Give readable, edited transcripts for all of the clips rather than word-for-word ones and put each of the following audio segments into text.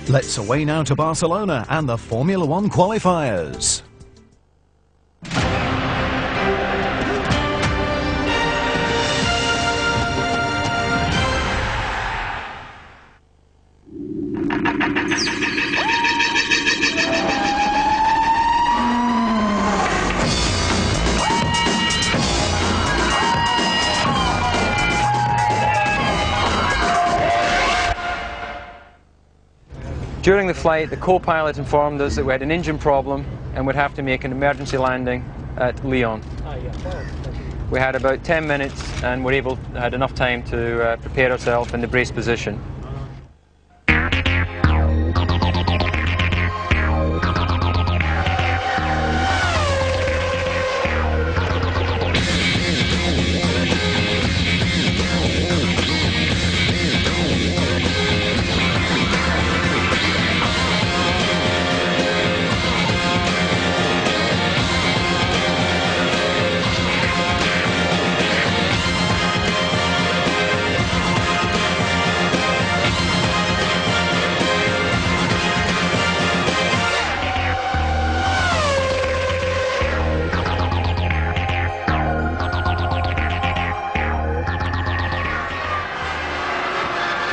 Let's away now to Barcelona and the Formula One qualifiers. During the flight, the co-pilot informed us that we had an engine problem and would have to make an emergency landing at Lyon. We had about 10 minutes and had enough time to prepare ourselves in the brace position.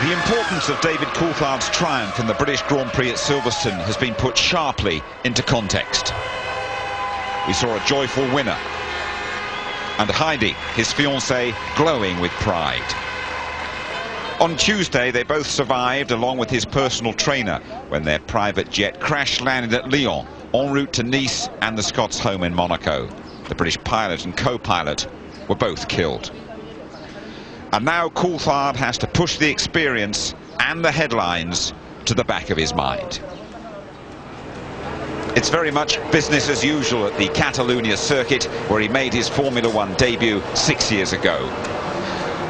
The importance of David Coulthard's triumph in the British Grand Prix at Silverstone has been put sharply into context. We saw a joyful winner, and Heidi, his fiancée, glowing with pride. On Tuesday, they both survived, along with his personal trainer, when their private jet crash-landed at Lyon, en route to Nice and the Scots' home in Monaco. The British pilot and co-pilot were both killed. And now Coulthard has to push the experience and the headlines to the back of his mind. It's very much business as usual at the Catalunya circuit, where he made his Formula One debut 6 years ago.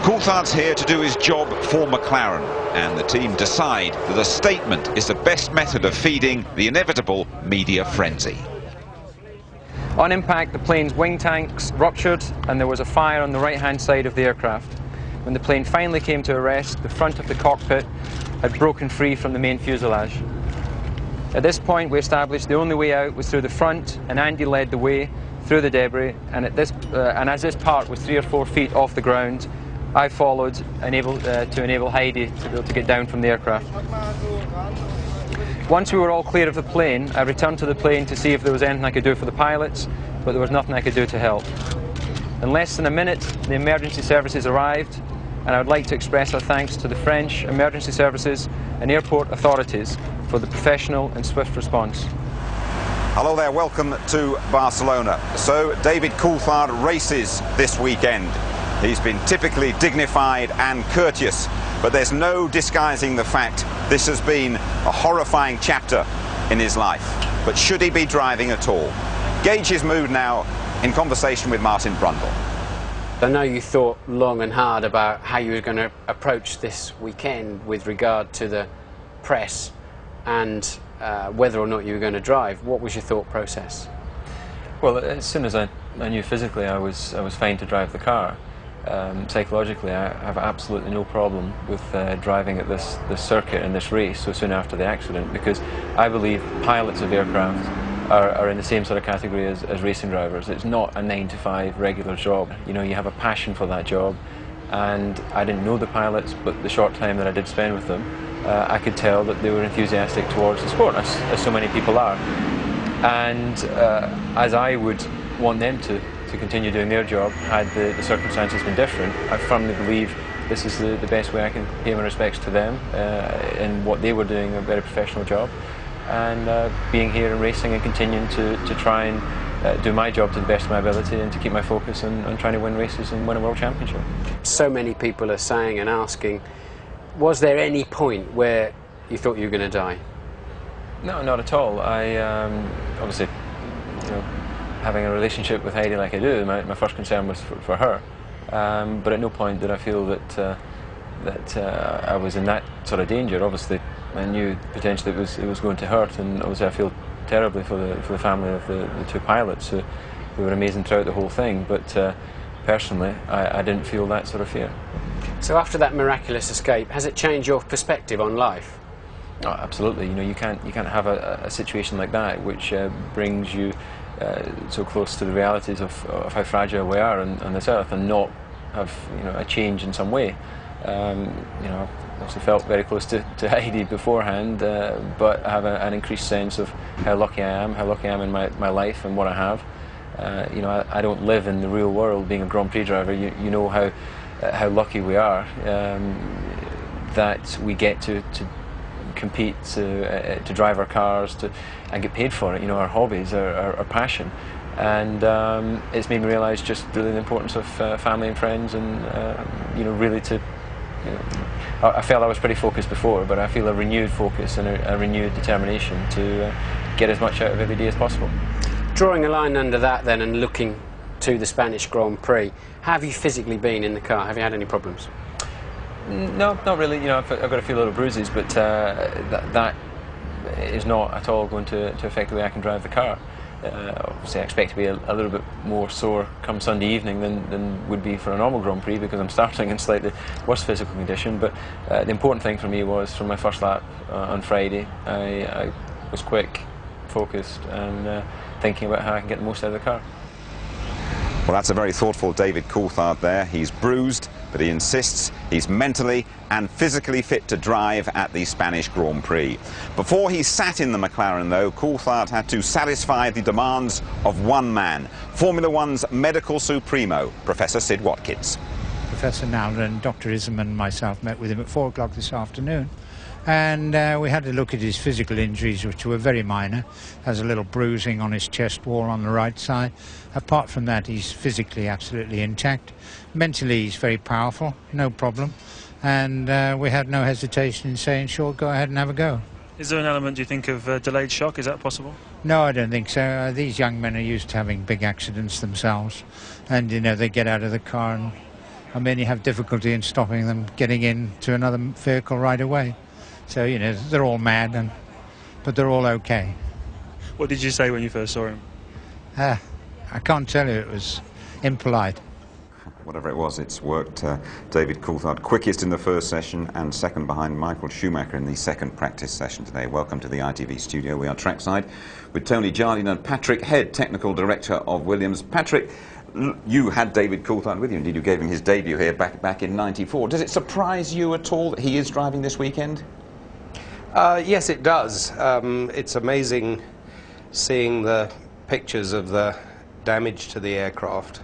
Coulthard's here to do his job for McLaren, and the team decide that a statement is the best method of feeding the inevitable media frenzy. On impact, the plane's wing tanks ruptured and there was a fire on the right-hand side of the aircraft. When the plane finally came to a rest, the front of the cockpit had broken free from the main fuselage. At this point, we established the only way out was through the front, and Andy led the way through the debris. And as this part was 3 or 4 feet off the ground, I followed, to enable Heidi to be able to get down from the aircraft. Once we were all clear of the plane, I returned to the plane to see if there was anything I could do for the pilots, but there was nothing I could do to help. In less than a minute, the emergency services arrived, and I would like to express our thanks to the French emergency services and airport authorities for the professional and swift response. Hello there, welcome to Barcelona. So David Coulthard races this weekend. He's been typically dignified and courteous, but there's no disguising the fact this has been a horrifying chapter in his life. But should he be driving at all? Gauge his mood now in conversation with Martin Brundle. I know you thought long and hard about how you were going to approach this weekend with regard to the press and whether or not you were going to drive. What was your thought process? Well, as soon as I knew physically I was fine to drive the car, psychologically I have absolutely no problem with driving at this circuit and this race so soon after the accident, because I believe pilots of aircraft are in the same sort of category as racing drivers. It's not a 9-to-5 regular job. You know, you have a passion for that job, and I didn't know the pilots, but the short time that I did spend with them, I could tell that they were enthusiastic towards the sport, as so many people are. And as I would want them to continue doing their job, had the circumstances been different, I firmly believe this is the best way I can pay my respects to them in what they were doing, a very professional job. And being here and racing and continuing to try and do my job to the best of my ability and to keep my focus on trying to win races and win a world championship. So many people are saying and asking, was there any point where you thought you were going to die? No, not at all. I obviously, you know, having a relationship with Heidi like I do, my first concern was for her. But at no point did I feel that I was in that sort of danger. Obviously, I knew potentially it was going to hurt, and obviously I feel terribly for the family of the 2 pilots who were amazing throughout the whole thing. But personally, I didn't feel that sort of fear. So after that miraculous escape, has it changed your perspective on life? Oh, absolutely. You know, you can't have a situation like that which brings you so close to the realities of how fragile we are on this earth, and not have, you know, a change in some way. You know, I obviously felt very close to Heidi beforehand, but I have an increased sense of how lucky I am in my life and what I have. You know, I don't live in the real world being a Grand Prix driver. You know how lucky we are that we get to compete, to drive our cars, and get paid for it. You know, our hobbies, our passion, and it's made me realise just really the importance of family and friends, and you know, really to. You know, I felt I was pretty focused before, but I feel a renewed focus and a renewed determination to get as much out of every day as possible. Drawing a line under that then, and looking to the Spanish Grand Prix, how have you physically been in the car? Have you had any problems? No, not really. You know, I've got a few little bruises, but that is not at all going to affect the way I can drive the car. Obviously I expect to be a little bit more sore come Sunday evening than would be for a normal Grand Prix, because I'm starting in slightly worse physical condition. But the important thing for me was, from my first lap on Friday, I was quick, focused, and thinking about how I can get the most out of the car. Well, that's a very thoughtful David Coulthard there. He's bruised, but he insists he's mentally and physically fit to drive at the Spanish Grand Prix. Before he sat in the McLaren, though, Coulthard had to satisfy the demands of one man, Formula One's medical supremo, Professor Sid Watkins. Professor Nowler and Dr. Ism and myself met with him at 4 o'clock this afternoon, and we had to look at his physical injuries, which were very minor. Has a little bruising on his chest wall on the right side. Apart from that, he's physically absolutely intact. Mentally, he's very powerful, no problem, and we had no hesitation in saying, sure, go ahead and have a go. Is there an element, do you think, of delayed shock? Is that possible? No, I don't think so. These young men are used to having big accidents themselves, and you know, they get out of the car, and I mean, you have difficulty in stopping them getting into another vehicle right away. So, you know, they're all mad, but they're all okay. What did you say when you first saw him? I can't tell you, it was impolite. Whatever it was, it's worked. David Coulthard quickest in the first session and second behind Michael Schumacher in the second practice session today. Welcome to the ITV studio. We are trackside with Tony Jardine and Patrick Head, Technical Director of Williams. Patrick, you had David Coulthard with you. Indeed, you gave him his debut here back in '94. Does it surprise you at all that he is driving this weekend? Yes, it does. It's amazing seeing the pictures of the damage to the aircraft.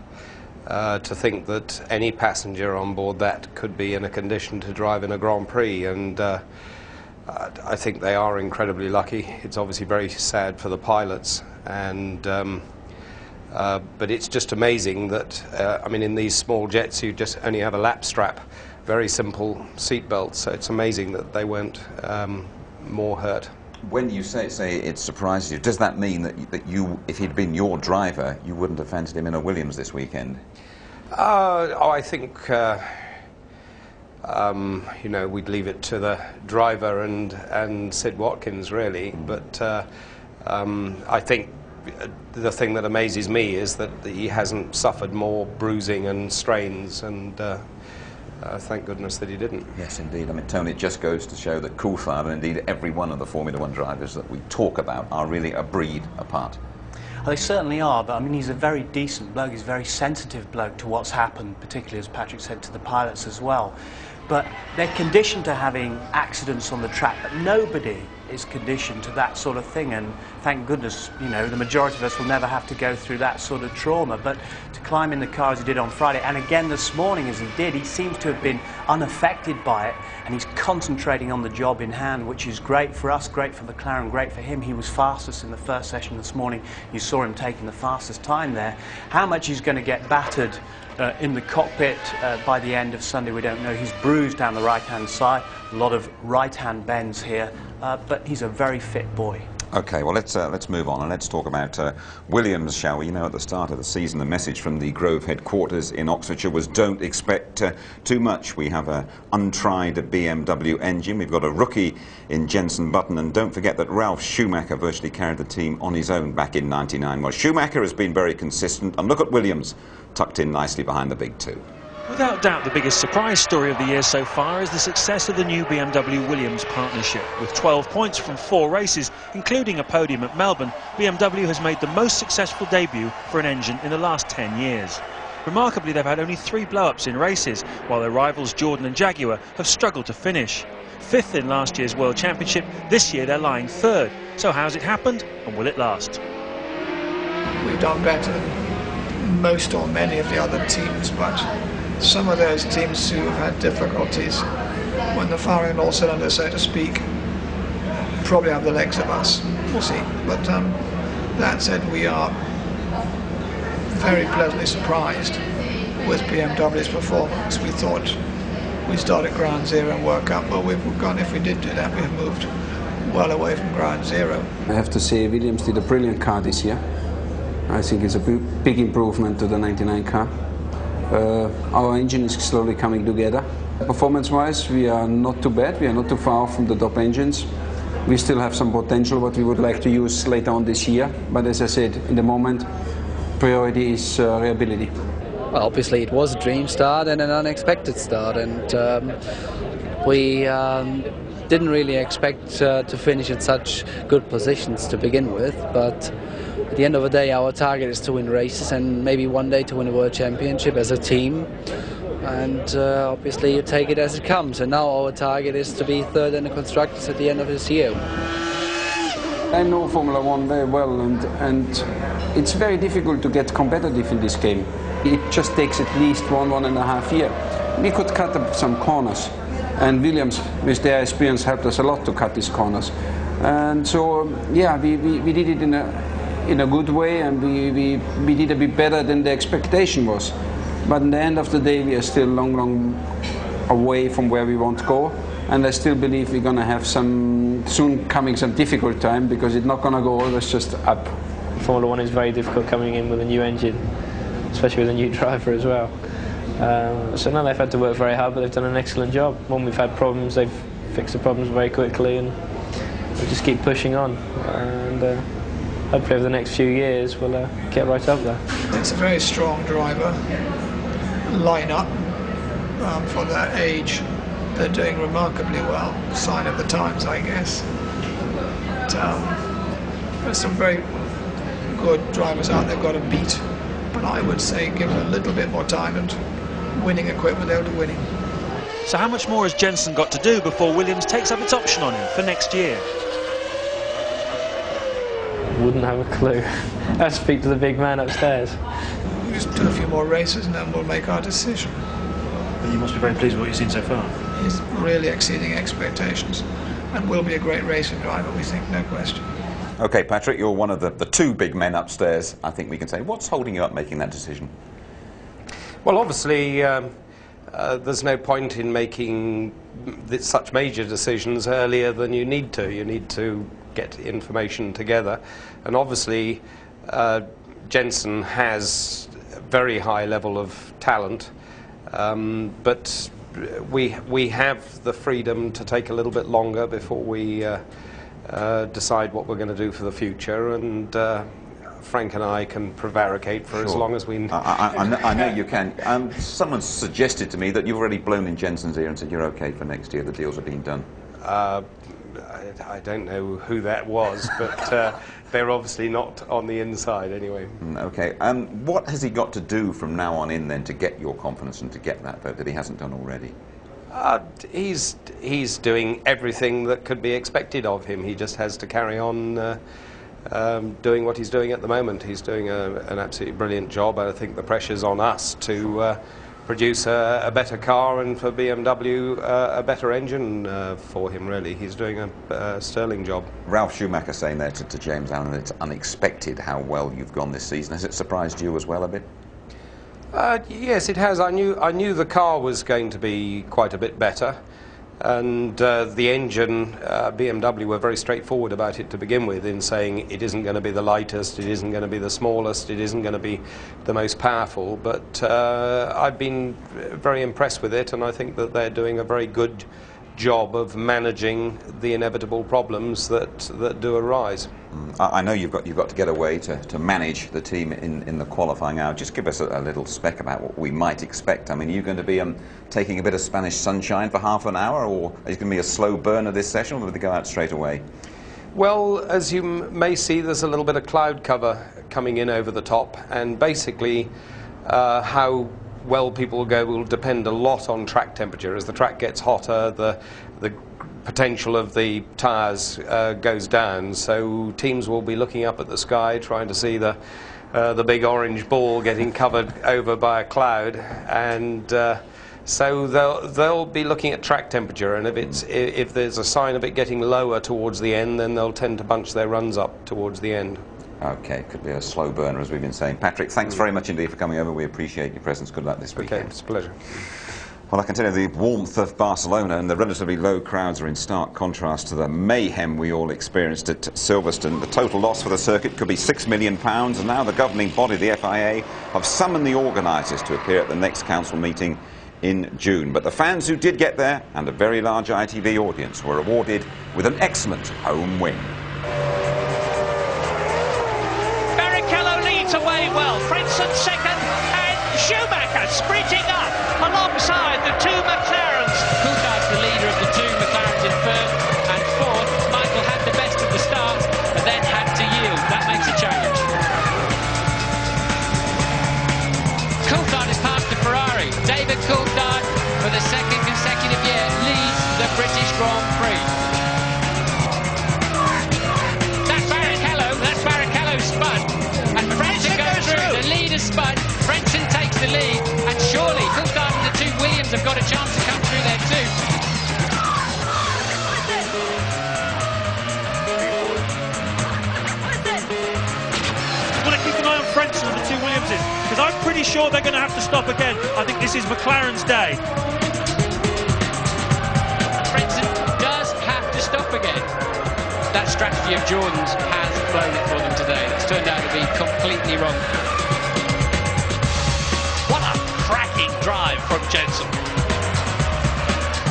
To think that any passenger on board that could be in a condition to drive in a Grand Prix, and I think they are incredibly lucky. It's obviously very sad for the pilots, and but it's just amazing that I mean, in these small jets you just only have a lap strap, very simple seat belts, so it's amazing that they weren't more hurt. When you say it surprises you, does that mean that you, if he'd been your driver, you wouldn't have fancied him in a Williams this weekend? I think you know, we'd leave it to the driver and Sid Watkins, really. But I think the thing that amazes me is that he hasn't suffered more bruising and strains, and thank goodness that he didn't. Yes, indeed. I mean, Tony, it just goes to show that Coulthard, and indeed every one of the Formula One drivers that we talk about, are really a breed apart. Well, they certainly are, but I mean, he's a very decent bloke. He's a very sensitive bloke to what's happened, particularly, as Patrick said, to the pilots as well. But they're conditioned to having accidents on the track, but nobody is conditioned to that sort of thing, and thank goodness, you know, the majority of us will never have to go through that sort of trauma. But to climb in the car as he did on Friday, and again this morning as he did, he seems to have been unaffected by it, and he's concentrating on the job in hand, which is great for us, great for McLaren, great for him. He was fastest in the first session this morning. You saw him taking the fastest time there. How much he's going to get battered in the cockpit by the end of Sunday, we don't know. He's bruised down the right-hand side, a lot of right-hand bends here, but he's a very fit boy. Okay, well, let's move on and let's talk about Williams, shall we? You know, at the start of the season, the message from the Grove headquarters in Oxfordshire was don't expect too much. We have an untried BMW engine. We've got a rookie in Jenson Button, and don't forget that Ralf Schumacher virtually carried the team on his own back in '99. Well, Schumacher has been very consistent, and look at Williams, tucked in nicely behind the big two. Without doubt, the biggest surprise story of the year so far is the success of the new BMW-Williams partnership. With 12 points from 4 races, including a podium at Melbourne, BMW has made the most successful debut for an engine in the last 10 years. Remarkably, they've had only 3 blow-ups in races, while their rivals Jordan and Jaguar have struggled to finish. 5th in last year's World Championship, this year they're lying 3rd. So how's it happened, and will it last? We've done better than most or many of the other teams, but some of those teams who have had difficulties when they're firing on all cylinders, so to speak, probably have the legs of us. We'll see. But that said, we are very pleasantly surprised with BMW's performance. We thought we'd start at ground zero and work up, but we've gone, if we did do that, we've moved well away from ground zero. I have to say Williams did a brilliant car this year. I think it's a big improvement to the 99 car. Our engine is slowly coming together. Performance-wise, we are not too bad. We are not too far from the top engines. We still have some potential what we would like to use later on this year. But as I said, in the moment, priority is reliability. Well, obviously it was a dream start and an unexpected start, and we didn't really expect to finish in such good positions to begin with, but at the end of the day our target is to win races and maybe one day to win a World Championship as a team, and obviously you take it as it comes, and now our target is to be 3rd in the Constructors at the end of this year. I know Formula One very well, and it's very difficult to get competitive in this game. It just takes at least 1.5 years. We could cut up some corners, and Williams, with their experience, helped us a lot to cut these corners. And so, yeah, we did it in a good way, and we did a bit better than the expectation was. But in the end of the day, we are still long away from where we want to go. And I still believe we're going to have some difficult time, because it's not going to go always just up. Formula One is very difficult coming in with a new engine, especially with a new driver as well. So now they've had to work very hard, but they've done an excellent job. When we've had problems, they've fixed the problems very quickly, and we just keep pushing on. And hopefully over the next few years we'll get right up there. It's a very strong driver line-up for their age. They're doing remarkably well. Sign of the times, I guess. There's some very good drivers out there got to beat, but I would say give them a little bit more time, and winning equipment, they'll be winning. So how much more has Jensen got to do before Williams takes up its option on him for next year? Wouldn't have a clue. I'll speak to the big man upstairs. We'll just do a few more races and then we'll make our decision. But you must be very pleased with what you've seen so far. He's really exceeding expectations and will be a great racing driver, we think, no question. OK, Patrick, you're one of the 2 big men upstairs, I think we can say. What's holding you up making that decision? Well, obviously, there's no point in making such major decisions earlier than you need to. You need to get information together. And obviously, Jensen has a very high level of talent, but we have the freedom to take a little bit longer before we decide what we're going to do for the future, and Frank and I can prevaricate for as long as we... I know you can. Someone suggested to me that you've already blown in Jensen's ear and said you're OK for next year, the deals are being done. I don't know who that was, but they're obviously not on the inside anyway. OK. What has he got to do from now on in then to get your confidence and to get that vote that he hasn't done already? He's doing everything that could be expected of him. He just has to carry on doing what he's doing at the moment. He's doing an absolutely brilliant job. I think the pressure's on us to produce a better car, and for BMW a better engine for him, really. He's doing a sterling job. Ralph Schumacher saying there to James Allen that it's unexpected how well you've gone this season. Has it surprised you as well a bit? Yes, it has. I knew the car was going to be quite a bit better, and the engine, BMW were very straightforward about it to begin with, in saying it isn't going to be the lightest, it isn't going to be the smallest, it isn't going to be the most powerful, but I've been very impressed with it, and I think that they're doing a very good job of managing the inevitable problems that do arise. I know you've got to get away to manage the team in the qualifying hour. Just give us a little spec about what we might expect. I mean, are you going to be taking a bit of Spanish sunshine for half an hour, or is it going to be a slow burner this session, or will they go out straight away? Well, as you may see, there's a little bit of cloud cover coming in over the top, and basically how well people will go will depend a lot on track temperature. As the track gets hotter, the potential of the tyres goes down, so teams will be looking up at the sky trying to see the big orange ball getting covered over by a cloud, and so they'll be looking at track temperature, and if there's a sign of it getting lower towards the end, then they'll tend to bunch their runs up towards the end. Okay, could be a slow burner, as we've been saying. Patrick, thanks very much indeed for coming over. We appreciate your presence. Good luck this weekend. Okay, it's a pleasure. Well, I can tell you the warmth of Barcelona and the relatively low crowds are in stark contrast to the mayhem we all experienced at Silverstone. The total loss for the circuit could be £6 million, and now the governing body, the FIA, have summoned the organisers to appear at the next council meeting in June. But the fans who did get there, and a very large ITV audience, were awarded with an excellent home win. Away well, Frentzen second, and Schumacher sprinting up alongside the two McLarens. Coulthard's the leader of the two McLarens in third and fourth. Michael had the best of the start, but then had to yield. That makes a change. Coulthard has passed the Ferrari. David Coulthard, for the second consecutive year, leads the British Grand Prix. That's Barrichello spun. And Frentzen goes through, the leader spun, Frentzen takes the lead, and surely Coulthard and the two Williams have got a chance to come through there too. I'm going to keep an eye on Frentzen and the two Williamses, because I'm pretty sure they're going to have to stop again. I think this is McLaren's day. Frentzen does have to stop again. That strategy of Jordan's has blown it for them today. It's turned out to be completely wrong. What a cracking drive from Jensen.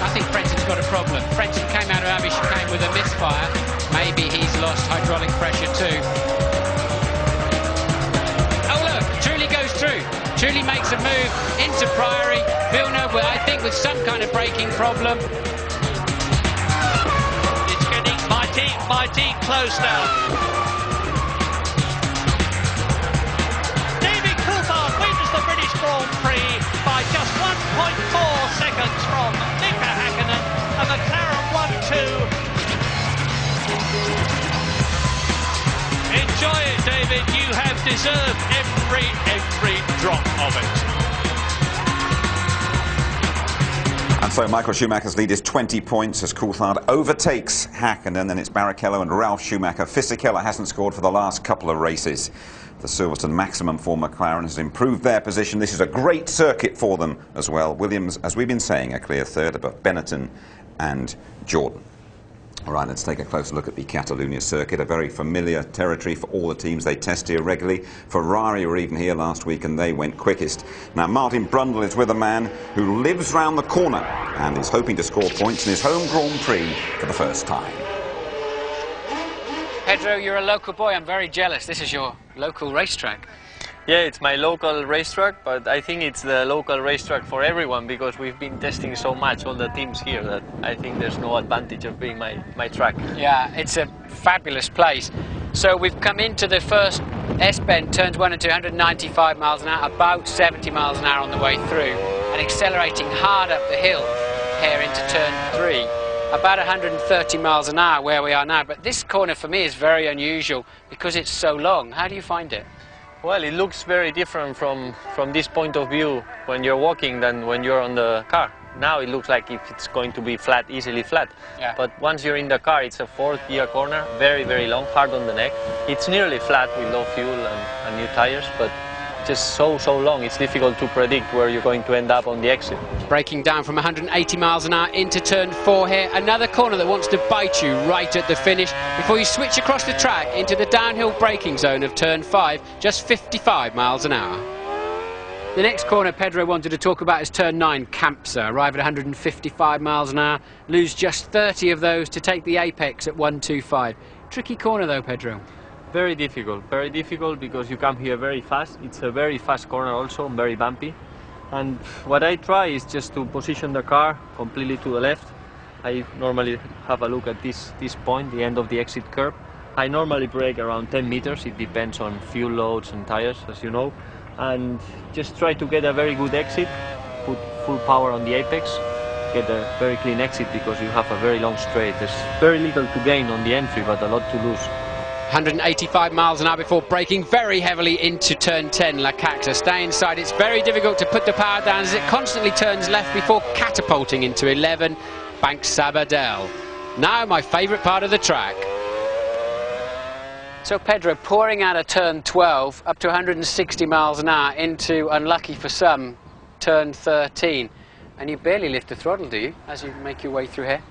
I think Frentzen's got a problem. Frentzen came out of Abbey chicane with a misfire. Maybe he's lost hydraulic pressure too. Oh look, Trulli goes through. Trulli makes a move into Priory. Villeneuve, I think, with some kind of braking problem. Mighty close now. David Coulthard wins the British Grand Prix by just 1.4 seconds from Mika Häkkinen, a McLaren 1-2. Enjoy it, David. You have deserved every drop of it. And so Michael Schumacher's lead is 20 points as Coulthard overtakes Häkkinen, then it's Barrichello and Ralf Schumacher. Fisichella hasn't scored for the last couple of races. The Silverstone maximum for McLaren has improved their position. This is a great circuit for them as well. Williams, as we've been saying, a clear third above Benetton and Jordan. All right, let's take a closer look at the Catalunya circuit, a very familiar territory for all the teams. They test here regularly. Ferrari were even here last week and they went quickest. Now, Martin Brundle is with a man who lives round the corner and is hoping to score points in his home Grand Prix for the first time. Pedro, you're a local boy. I'm very jealous. This is your local racetrack. Yeah, it's my local racetrack, but I think it's the local racetrack for everyone because we've been testing so much, all the teams here, that I think there's no advantage of being my track. Yeah, it's a fabulous place. So we've come into the first S-bend, turns 1 and 2, 195 miles an hour, about 70 miles an hour on the way through, and accelerating hard up the hill here into turn 3. About 130 miles an hour where we are now, but this corner for me is very unusual because it's so long. How do you find it? Well, it looks very different from this point of view when you're walking than when you're on the car. Now it looks like it's going to be flat, easily flat. Yeah. But once you're in the car, it's a fourth gear corner, very, very long, hard on the neck. It's nearly flat with low fuel and new tires, but just so long, it's difficult to predict where you're going to end up on the exit. Braking down from 180 miles an hour into turn 4 here. Another corner that wants to bite you right at the finish before you switch across the track into the downhill braking zone of turn 5, just 55 miles an hour. The next corner Pedro wanted to talk about is turn 9, Campsa. Arrive at 155 miles an hour, lose just 30 of those to take the apex at 125. Tricky corner though, Pedro. Very difficult because you come here very fast. It's a very fast corner also, very bumpy. And what I try is just to position the car completely to the left. I normally have a look at this point, the end of the exit curve. I normally brake around 10 meters, it depends on fuel loads and tires, as you know. And just try to get a very good exit, put full power on the apex, get a very clean exit because you have a very long straight. There's very little to gain on the entry, but a lot to lose. 185 miles an hour before braking very heavily into turn 10, La Cacta. Stay inside, it's very difficult to put the power down as it constantly turns left before catapulting into 11, Bank Sabadell. Now my favourite part of the track. So Pedro, pouring out of turn 12 up to 160 miles an hour into, unlucky for some, turn 13. And you barely lift the throttle, do you, as you make your way through here?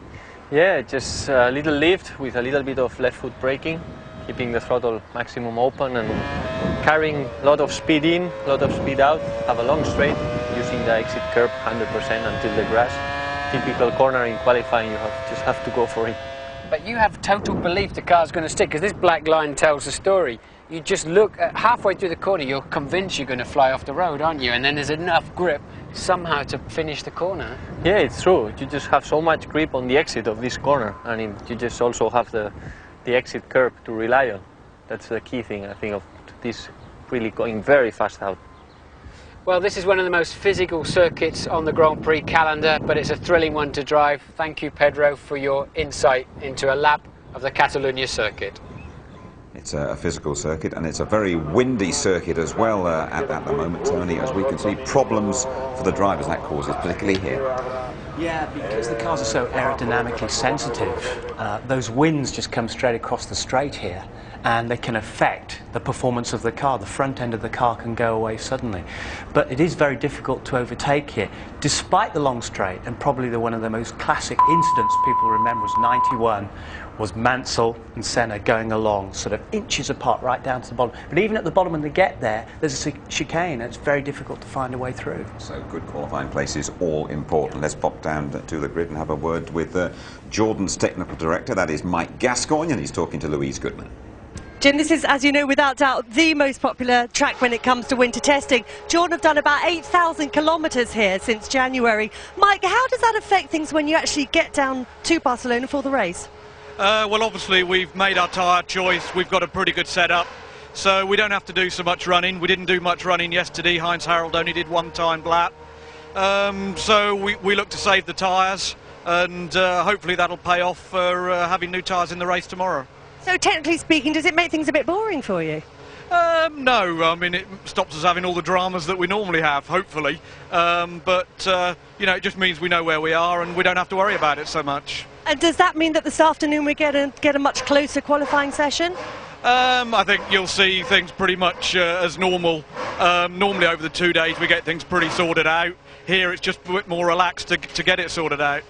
Yeah, just a little lift with a little bit of left foot braking, keeping the throttle maximum open and carrying a lot of speed in, a lot of speed out, have a long straight, using the exit curve 100% until the grass. Typical corner in qualifying, you just have to go for it. But you have total belief the car's going to stick, because this black line tells the story. You just look at halfway through the corner, you're convinced you're going to fly off the road, aren't you? And then there's enough grip somehow to finish the corner. Yeah, it's true. You just have so much grip on the exit of this corner, and you just also have the exit curve to rely on. That's the key thing, I think, of this really going very fast out. Well, this is one of the most physical circuits on the Grand Prix calendar, but it's a thrilling one to drive. Thank you, Pedro, for your insight into a lap of the Catalunya circuit. It's a physical circuit, and it's a very windy circuit as well at the moment, Tony, as we can see problems for the drivers that causes, particularly here. Yeah, because the cars are so aerodynamically sensitive, those winds just come straight across the straight here, and they can affect the performance of the car. The front end of the car can go away suddenly. But it is very difficult to overtake here. Despite the long straight, and probably one of the most classic incidents people remember was 91, was Mansell and Senna going along sort of inches apart right down to the bottom. But even at the bottom when they get there, there's a chicane, and it's very difficult to find a way through. So good qualifying places, all important. Let's pop down to the grid and have a word with Jordan's technical director, that is Mike Gascoigne, and he's talking to Louise Goodman. Jim, this is, as you know, without doubt, the most popular track when it comes to winter testing. Jordan have done about 8,000 kilometres here since January. Mike, how does that affect things when you actually get down to Barcelona for the race? Well, obviously, we've made our tyre choice. We've got a pretty good setup, so we don't have to do so much running. We didn't do much running yesterday. Heinz Harald only did one time lap. So we look to save the tyres, and hopefully that'll pay off for having new tyres in the race tomorrow. So technically speaking, does it make things a bit boring for you? No, I mean, it stops us having all the dramas that we normally have, hopefully. But you know, it just means we know where we are and we don't have to worry about it so much. And does that mean that this afternoon we get a much closer qualifying session? I think you'll see things pretty much as normal. Normally over the 2 days we get things pretty sorted out. Here it's just a bit more relaxed to get it sorted out.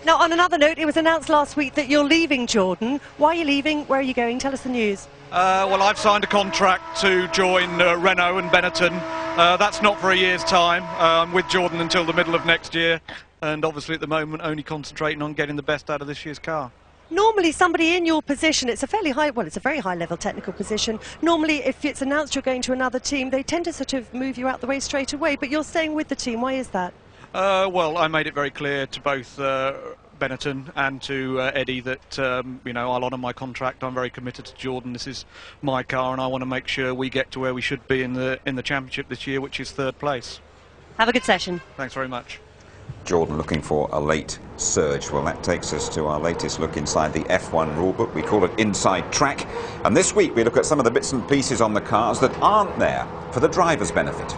Now, on another note, it was announced last week that you're leaving Jordan. Why are you leaving? Where are you going? Tell us the news. Well, I've signed a contract to join Renault and Benetton. That's not for a year's time. I'm with Jordan until the middle of next year, and obviously at the moment only concentrating on getting the best out of this year's car. Normally somebody in your position, it's a fairly high, well, it's a very high level technical position. Normally if it's announced you're going to another team, they tend to sort of move you out the way straight away, but you're staying with the team. Why is that? Well, I made it very clear to both Benetton and to Eddie that you know, I'll honour my contract. I'm very committed to Jordan. This is my car, and I want to make sure we get to where we should be in the championship this year, which is 3rd place. Have a good session. Thanks very much. Jordan looking for a late surge. Well, that takes us to our latest look inside the F1 rulebook. We call it Inside Track, and this week we look at some of the bits and pieces on the cars that aren't there for the driver's benefit.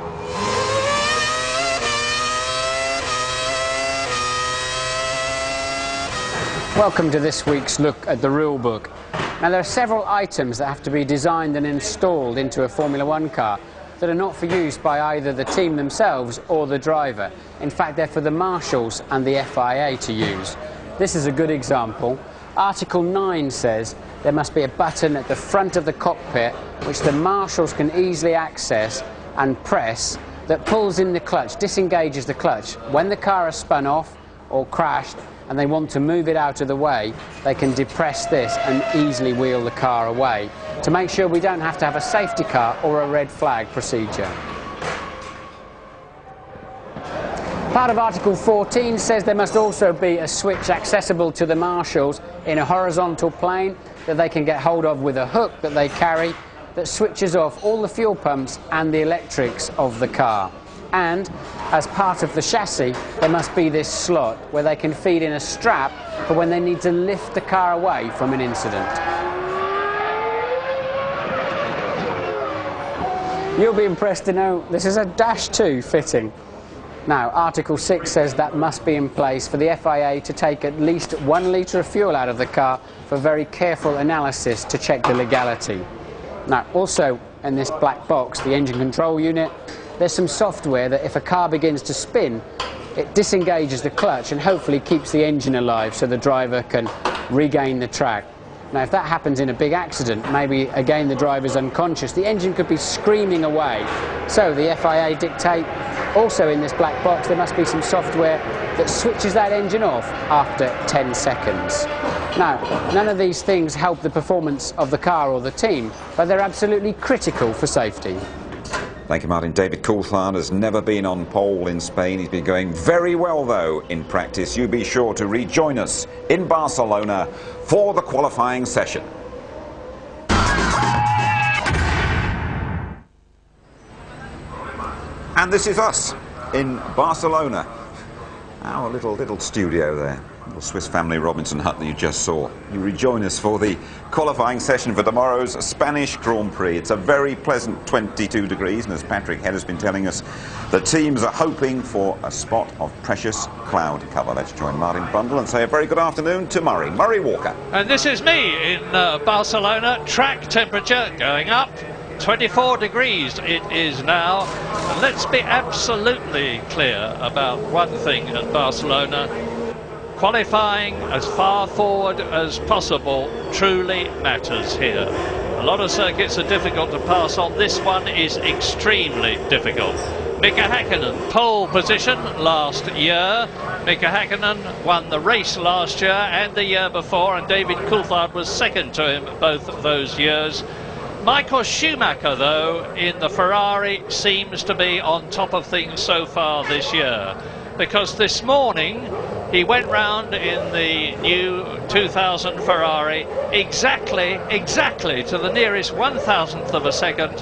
Welcome to this week's look at the rulebook. Now, there are several items that have to be designed and installed into a Formula One car that are not for use by either the team themselves or the driver. In fact, they're for the marshals and the FIA to use. This is a good example. Article 9 says there must be a button at the front of the cockpit which the marshals can easily access and press that pulls in the clutch, disengages the clutch. When the car has spun off or crashed and they want to move it out of the way, they can depress this and easily wheel the car away to make sure we don't have to have a safety car or a red flag procedure. Part of Article 14 says there must also be a switch accessible to the marshals in a horizontal plane that they can get hold of with a hook that they carry that switches off all the fuel pumps and the electrics of the car. And as part of the chassis, there must be this slot where they can feed in a strap for when they need to lift the car away from an incident. You'll be impressed to know this is a Dash 2 fitting. Now, Article 6 says that must be in place for the FIA to take at least 1 litre of fuel out of the car for very careful analysis to check the legality. Now, also in this black box, the engine control unit, there's some software that if a car begins to spin, it disengages the clutch and hopefully keeps the engine alive so the driver can regain the track. Now, if that happens in a big accident, maybe again the driver's unconscious, the engine could be screaming away. So the FIA dictate, also in this black box, there must be some software that switches that engine off after 10 seconds. Now, none of these things help the performance of the car or the team, but they're absolutely critical for safety. Thank you, Martin. David Coulthard has never been on pole in Spain. He's been going very well, though, in practice. You be sure to rejoin us in Barcelona for the qualifying session. And this is us in Barcelona. Our little studio there. Little Swiss Family Robinson hut that you just saw. You rejoin us for the qualifying session for tomorrow's Spanish Grand Prix. It's a very pleasant 22 degrees, and as Patrick Head has been telling us, the teams are hoping for a spot of precious cloud cover. Let's join Martin Brundle and say a very good afternoon to Murray Walker. And this is me in Barcelona. Track temperature going up. 24 degrees it is now. And let's be absolutely clear about one thing at Barcelona. Qualifying as far forward as possible truly matters here. A lot of circuits are difficult to pass on. This one is extremely difficult. Mika Häkkinen, pole position last year. Mika Häkkinen won the race last year and the year before, and David Coulthard was second to him both of those years. Michael Schumacher, though, in the Ferrari, seems to be on top of things so far this year, because this morning he went round in the new 2000 Ferrari exactly to the nearest 1,000th of a second,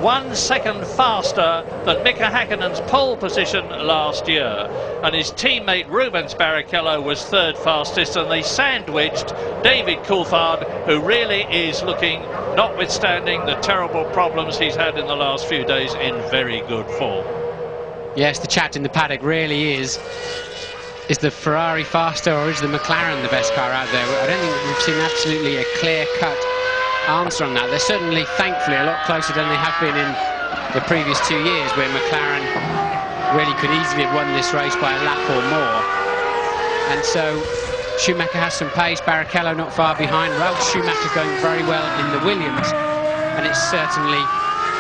1 second faster than Mika Häkkinen's pole position last year, and his teammate Rubens Barrichello was third fastest, and they sandwiched David Coulthard, who really is looking, notwithstanding the terrible problems he's had in the last few days, in very good form. Yes, the chat in the paddock really is the Ferrari faster or is the McLaren the best car out there? I don't think we've seen absolutely a clear-cut answer on that. They're certainly, thankfully, a lot closer than they have been in the previous 2 years, where McLaren really could easily have won this race by a lap or more. And so Schumacher has some pace, Barrichello not far behind. Ralf Schumacher going very well in the Williams, and it's certainly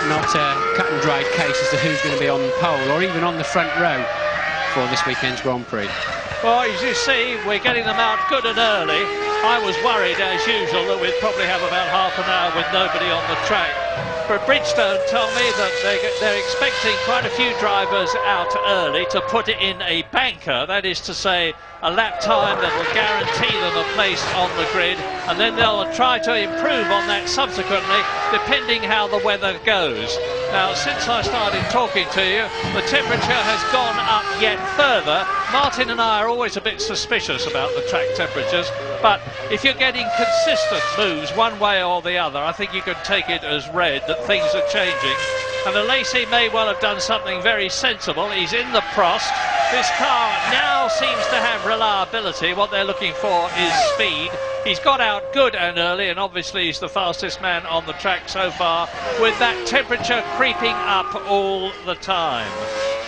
not a cut and dried case as to who's going to be on the pole or even on the front row for this weekend's Grand Prix. Well, as you see, we're getting them out good and early. I was worried, as usual, that we'd probably have about half an hour with nobody on the track. But Bridgestone told me that they're expecting quite a few drivers out early to put it in a banker, that is to say, a lap time that will guarantee them a place on the grid, and then they'll try to improve on that subsequently, depending how the weather goes. Now, since I started talking to you, the temperature has gone up yet further. Martin and I are always a bit suspicious about the track temperatures, but if you're getting consistent moves one way or the other, I think you can take it as read that things are changing. And Alesi may well have done something very sensible. He's in the Prost. This car now seems to have reliability. What they're looking for is speed. He's got out good and early, and obviously he's the fastest man on the track so far, with that temperature creeping up all the time.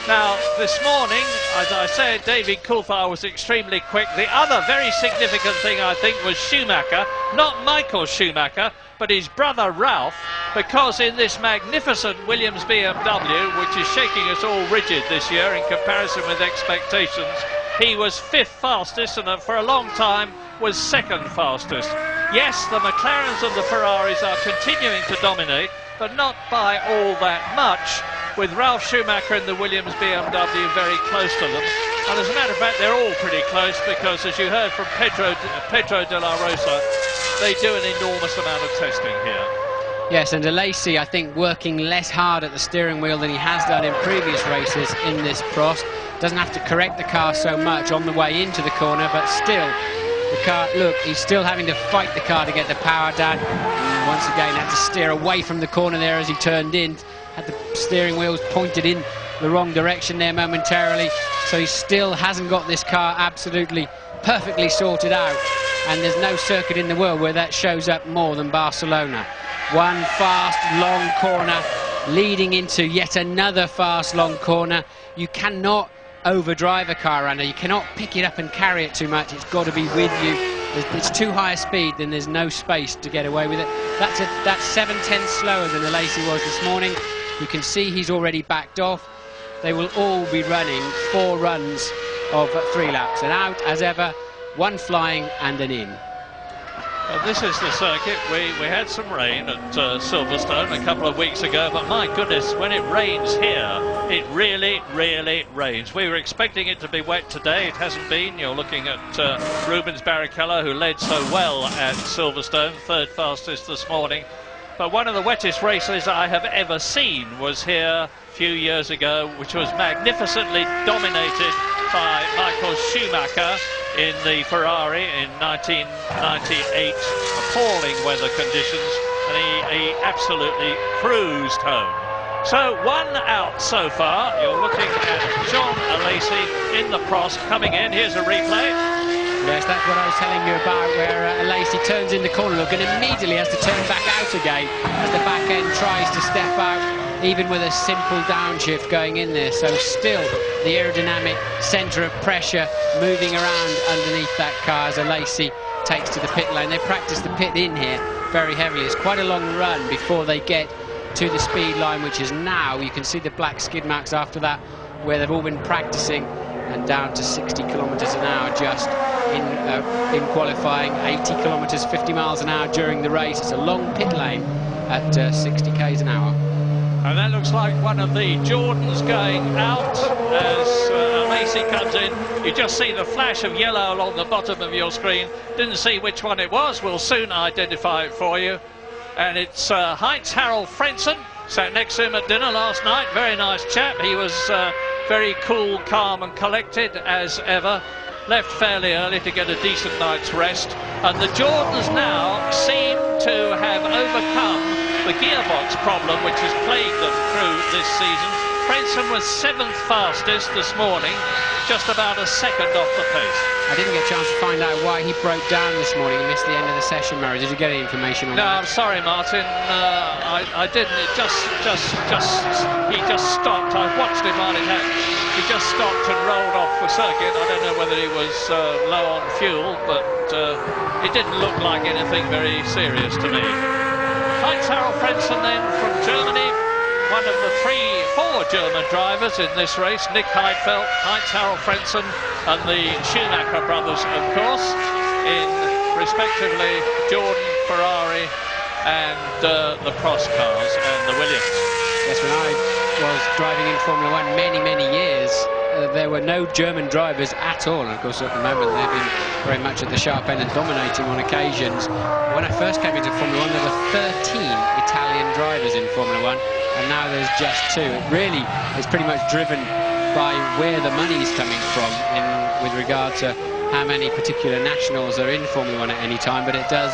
Now, this morning, as I said, David Coulthard was extremely quick. The other very significant thing, I think, was Schumacher, not Michael Schumacher, but his brother Ralph, because in this magnificent Williams BMW, which is shaking us all rigid this year in comparison with expectations, he was 5th fastest and for a long time was 2nd fastest. Yes, the McLarens and the Ferraris are continuing to dominate, but not by all that much, with Ralph Schumacher and the Williams BMW very close to them. And as a matter of fact, they're all pretty close because, as you heard from Pedro de la Rosa, they do an enormous amount of testing here. Yes, and Alesi, I think, working less hard at the steering wheel than he has done in previous races in this Prost. Doesn't have to correct the car so much on the way into the corner, but still, the car, look, he's still having to fight the car to get the power down. And once again, had to steer away from the corner there as he turned in. Had the steering wheels pointed in the wrong direction there momentarily, so he still hasn't got this car absolutely perfectly sorted out, and there's no circuit in the world where that shows up more than Barcelona. One fast long corner leading into yet another fast long corner. You cannot overdrive a car, Anna. You cannot pick it up and carry it too much. It's got to be with you. It's too high a speed, then there's no space to get away with it. That's 7/10 slower than Alesi was this morning. You can see he's already backed off. They will all be running 4 runs of 3 laps. An out as ever, 1 flying and an in. This is the circuit. We had some rain at Silverstone a couple of weeks ago, but my goodness, when it rains here, it really, really rains. We were expecting it to be wet today. It hasn't been. You're looking at Rubens Barrichello, who led so well at Silverstone, 3rd fastest this morning. But one of the wettest races I have ever seen was here a few years ago, which was magnificently dominated by Michael Schumacher in the Ferrari in 1998. Appalling weather conditions, and he absolutely cruised home. So 1 out so far. You're looking at John Alesi in the Prost coming in. Here's a replay. Yes, that's what I was telling you about, where Alesi turns in the corner, look, and immediately has to turn back out again as the back end tries to step out, even with a simple downshift going in there. So still the aerodynamic centre of pressure moving around underneath that car as Alesi takes to the pit lane. They practice the pit in here very heavily. It's quite a long run before they get to the speed line, which is now. You can see the black skid marks after that, where they've all been practicing, and down to 60 kilometres an hour just in qualifying, 80 kilometres, 50 miles an hour during the race. It's a long pit lane at 60 k's an hour. And that looks like one of the Jordans going out as Alesi comes in. You just see the flash of yellow along the bottom of your screen. Didn't see which one it was. We'll soon identify it for you. And it's Heinz-Harald Frentzen, sat next to him at dinner last night. Very nice chap. He was very cool, calm and collected as ever. Left fairly early to get a decent night's rest. And the Jordans now seem to have overcome the gearbox problem which has plagued them through this season. Frentzen was 7th fastest this morning, just about a second off the pace. I didn't get a chance to find out why he broke down this morning and missed the end of the session, Murray. Did you get any information on that? No, I'm sorry, Martin. I didn't. It he just stopped. I watched him while it happened. He just stopped and rolled off the circuit. I don't know whether he was low on fuel, but it didn't look like anything very serious to me. Heinz-Harald Frentzen then from Germany, one of the 4 German drivers in this race, Nick Heidfeld, Heinz-Harald Frentzen and the Schumacher brothers, of course, in respectively Jordan, Ferrari and the Prost cars and the Williams. Yes, when I was driving in Formula 1 many years, there were no German drivers at all, and of course at the moment they've been very much at the sharp end and dominating on occasions. When I first came into Formula 1 there were 13 Italian drivers in Formula 1, and now there's just 2. It really is pretty much driven by where the money is coming from with regard to how many particular nationals are in Formula 1 at any time, but it does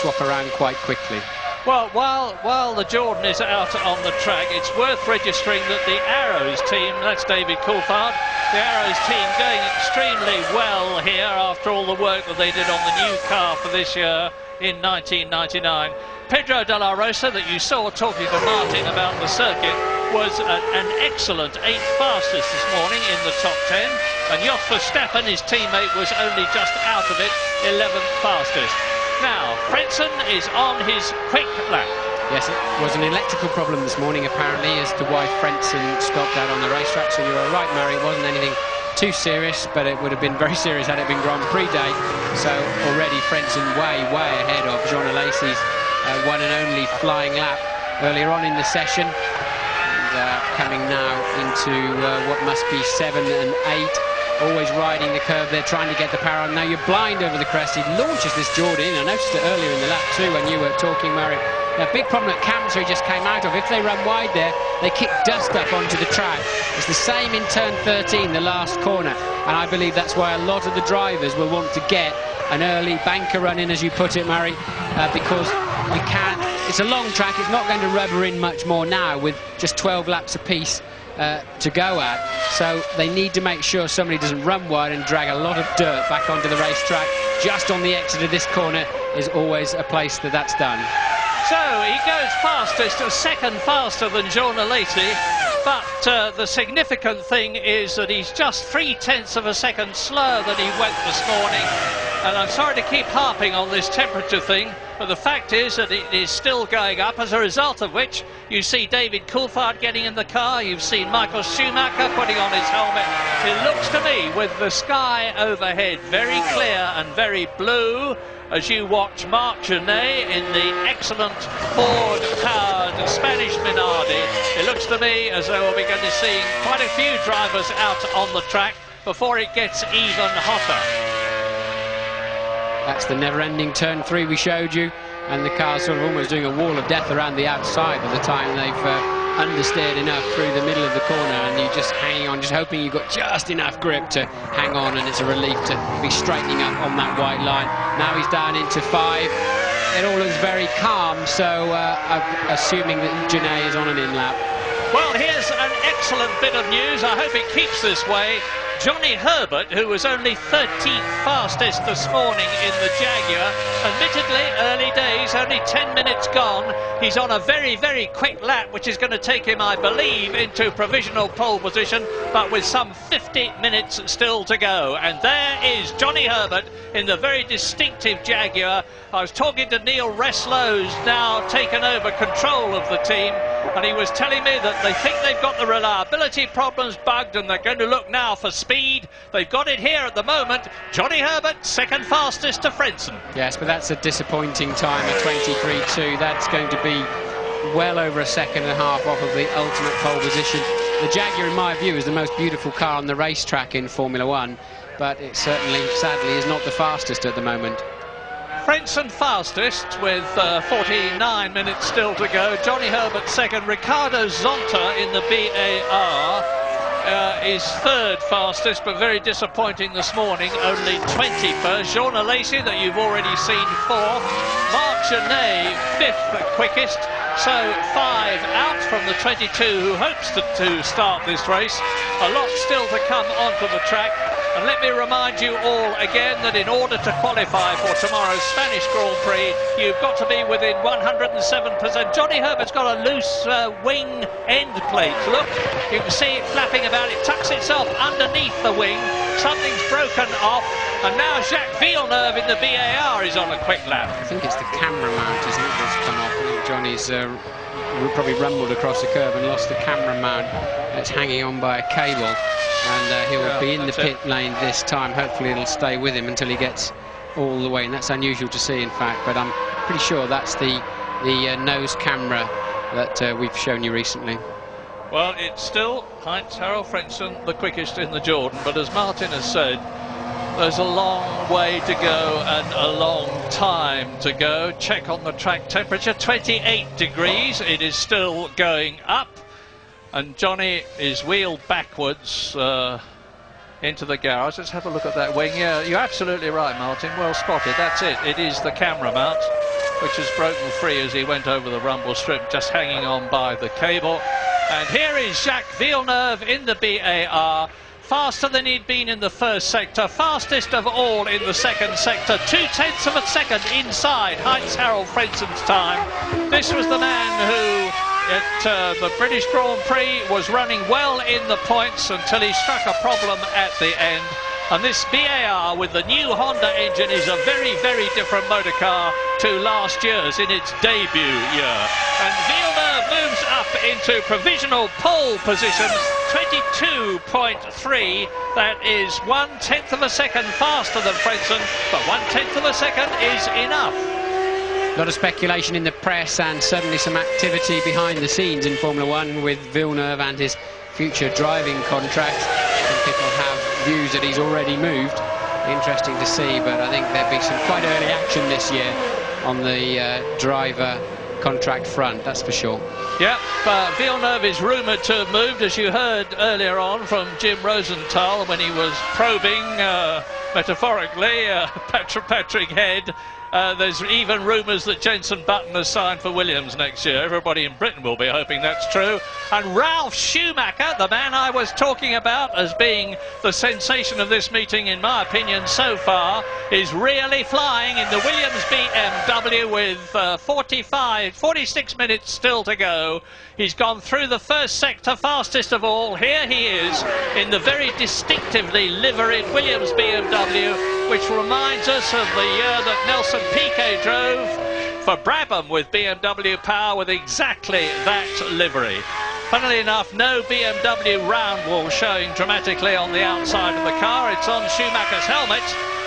swap around quite quickly. Well, while the Jordan is out on the track, it's worth registering that the Arrows team, that's David Coulthard, the Arrows team going extremely well here after all the work that they did on the new car for this year in 1999. Pedro de la Rosa, that you saw talking to Martin about the circuit, was an excellent 8th fastest this morning in the top 10, and Jos Verstappen, his teammate, was only just out of it, 11th fastest. Now, Frentzen is on his quick lap. Yes, it was an electrical problem this morning, apparently, as to why Frentzen stopped out on the racetrack. So you were right, Murray, it wasn't anything too serious, but it would have been very serious had it been Grand Prix day. So already Frentzen way ahead of Jean Alesi's one and only flying lap earlier on in the session. And coming now into what must be 7 and 8. Always riding the curve there, trying to get the power on. Now you're blind over the crest. He launches this Jordan in. I noticed it earlier in the lap too when you were talking, Murray. A big problem at Camps he just came out of. If they run wide there, they kick dust up onto the track. It's the same in turn 13, the last corner. And I believe that's why a lot of the drivers will want to get an early banker run in, as you put it, Murray, because you can't. It's a long track. It's not going to rubber in much more now with just 12 laps apiece to go at. So they need to make sure somebody doesn't run wide and drag a lot of dirt back onto the racetrack. Just on the exit of this corner is always a place that's done. So he goes fastest, a second faster than Jean Alesi, but the significant thing is that he's just 0.3 of a second slower than he went this morning. And I'm sorry to keep harping on this temperature thing, but the fact is that it is still going up, as a result of which you see David Coulthard getting in the car, you've seen Michael Schumacher putting on his helmet. It looks to me, with the sky overhead very clear and very blue, as you watch Marc Genet in the excellent Ford-powered Spanish Minardi, it looks to me as though we'll be going to see quite a few drivers out on the track before it gets even hotter. That's the never-ending turn 3 we showed you, and the car's sort of almost doing a wall of death around the outside by the time they've understeered enough through the middle of the corner, and you're just hanging on, just hoping you've got just enough grip to hang on, and it's a relief to be straightening up on that white line. Now he's down into 5. It all looks very calm, so I'm assuming that Genet is on an in-lap. Well, here's an excellent bit of news. I hope it keeps this way. Johnny Herbert, who was only 13th fastest this morning in the Jaguar, admittedly early days, only 10 minutes gone, he's on a very quick lap, which is going to take him, I believe, into provisional pole position, but with some 50 minutes still to go. And there is Johnny Herbert in the very distinctive Jaguar. I was talking to Neil Reslow, who's now taken over control of the team, and he was telling me that they think they've got the reliability problems bugged, and they're going to look now for speed. They've got it here at the moment. Johnny Herbert, second fastest to Frentzen. Yes, but that's a disappointing time at 23.2. That's going to be well over a second and a half off of the ultimate pole position. The Jaguar, in my view, is the most beautiful car on the racetrack in Formula One, but it certainly, sadly, is not the fastest at the moment. Frentzen fastest with 49 minutes still to go. Johnny Herbert second. Ricardo Zonta in the BAR is third fastest, but very disappointing this morning, only 21st. Jean Alesi, that you've already seen, 4th. Marc Genet, 5th quickest. So 5 out from the 22 who hopes to start this race. A lot still to come onto the track. And let me remind you all again that in order to qualify for tomorrow's Spanish Grand Prix, you've got to be within 107%. Johnny Herbert's got a loose wing end plate. Look, you can see it flapping about. It tucks itself underneath the wing. Something's broken off. And now Jacques Villeneuve in the BAR is on a quick lap. I think it's the camera mount, isn't it, that's come off. I think Johnny's probably rumbled across the curve and lost the camera mount. It's hanging on by a cable, and he will be in the pit lane this time. Hopefully it'll stay with him until he gets all the way, and that's unusual to see, in fact, but I'm pretty sure that's the nose camera that we've shown you recently. Well, it's still Heinz-Harald Frentzen, the quickest in the Jordan, but as Martin has said, there's a long way to go and a long time to go. Check on the track temperature, 28 degrees. It is still going up. And Johnny is wheeled backwards into the garage. Let's have a look at that wing. Yeah, you're absolutely right, Martin. Well spotted. That's it. It is the camera mount, which has broken free as he went over the rumble strip, just hanging on by the cable. And here is Jacques Villeneuve in the BAR. Faster than he'd been in the first sector, fastest of all in the second sector, 0.2 of a second inside Heinz-Harald Frentzen's time. This was the man who at the British Grand Prix, was running well in the points until he struck a problem at the end. And this BAR with the new Honda engine is a very, very different motor car to last year's in its debut year. And Villeneuve moves up into provisional pole position, 22.3. That is 1/10 of a second faster than Frentzen, but 1/10 of a second is enough. A lot of speculation in the press and certainly some activity behind the scenes in Formula One with Villeneuve and his future driving contract. Some people have views that he's already moved. Interesting to see, but I think there'll be some quite early action this year on the driver contract front, that's for sure. Yep, Villeneuve is rumoured to have moved, as you heard earlier on from Jim Rosenthal when he was probing, metaphorically, Patrick Head. There's even rumours that Jenson Button has signed for Williams next year. Everybody in Britain will be hoping that's true. And Ralf Schumacher, the man I was talking about as being the sensation of this meeting, in my opinion, so far, is really flying in the Williams BMW with 46 minutes still to go. He's gone through the first sector fastest of all. Here he is in the very distinctively liveried Williams BMW, which reminds us of the year that Nelson Piquet drove for Brabham with BMW power with exactly that livery. Funnily enough, no BMW round wall showing dramatically on the outside of the car. It's on Schumacher's helmet.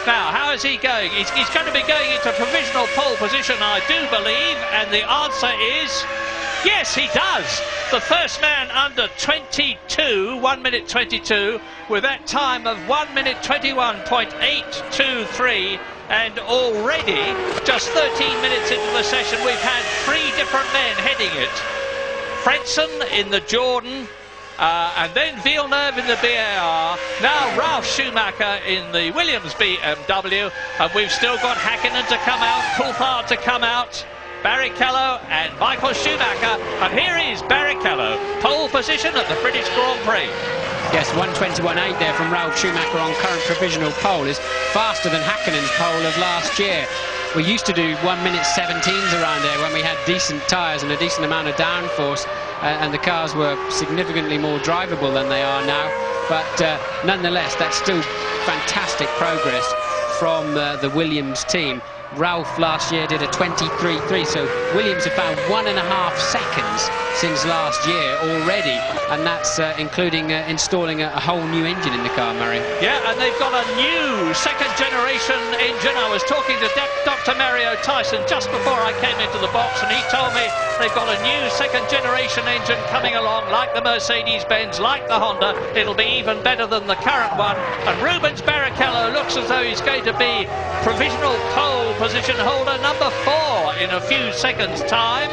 Now, how is he going? He's going to be going into provisional pole position, I do believe, and the answer is yes, he does. The first man under 22, 1 minute 22, with that time of 1 minute 21.823, and already, just 13 minutes into the session, we've had 3 different men heading it. Frentzen in the Jordan, and then Villeneuve in the BAR, now Ralf Schumacher in the Williams BMW, and we've still got Hakkinen to come out, Coulthard to come out, Barrichello and Michael Schumacher, and here is Barrichello, pole position at the British Grand Prix. Yes, 1:21.8 there from Ralf Schumacher on current provisional pole is faster than Hakkinen's pole of last year. We used to do 1 minute 17s around there when we had decent tyres and a decent amount of downforce, and the cars were significantly more drivable than they are now. But nonetheless, that's still fantastic progress from the Williams team. Ralf last year did a 23.3, so Williams have found 1.5 seconds since last year already, and that's including installing a whole new engine in the car, Murray. Yeah, and they've got a new second-generation engine. I was talking to Dr. Mario Tyson just before I came into the box, and he told me they've got a new second-generation engine coming along, like the Mercedes-Benz, like the Honda. It'll be even better than the current one, and Rubens Barrichello looks as though he's going to be provisional pole position holder number 4 in a few seconds' time.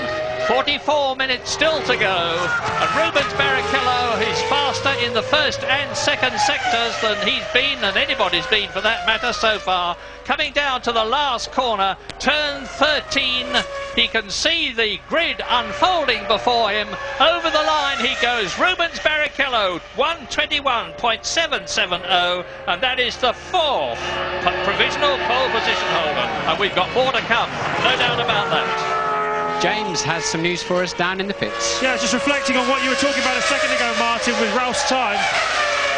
44 minutes still to go, and Rubens Barrichello is faster in the first and second sectors than he's been, and anybody's been for that matter so far. Coming down to the last corner, turn 13, he can see the grid unfolding before him. Over the line he goes, Rubens Barrichello, 1:21.770, and that is the 4th provisional pole position holder, and we've got more to come, no doubt about that. James has some news for us down in the pits. Yeah, just reflecting on what you were talking about a second ago, Martin, with Ralph's time.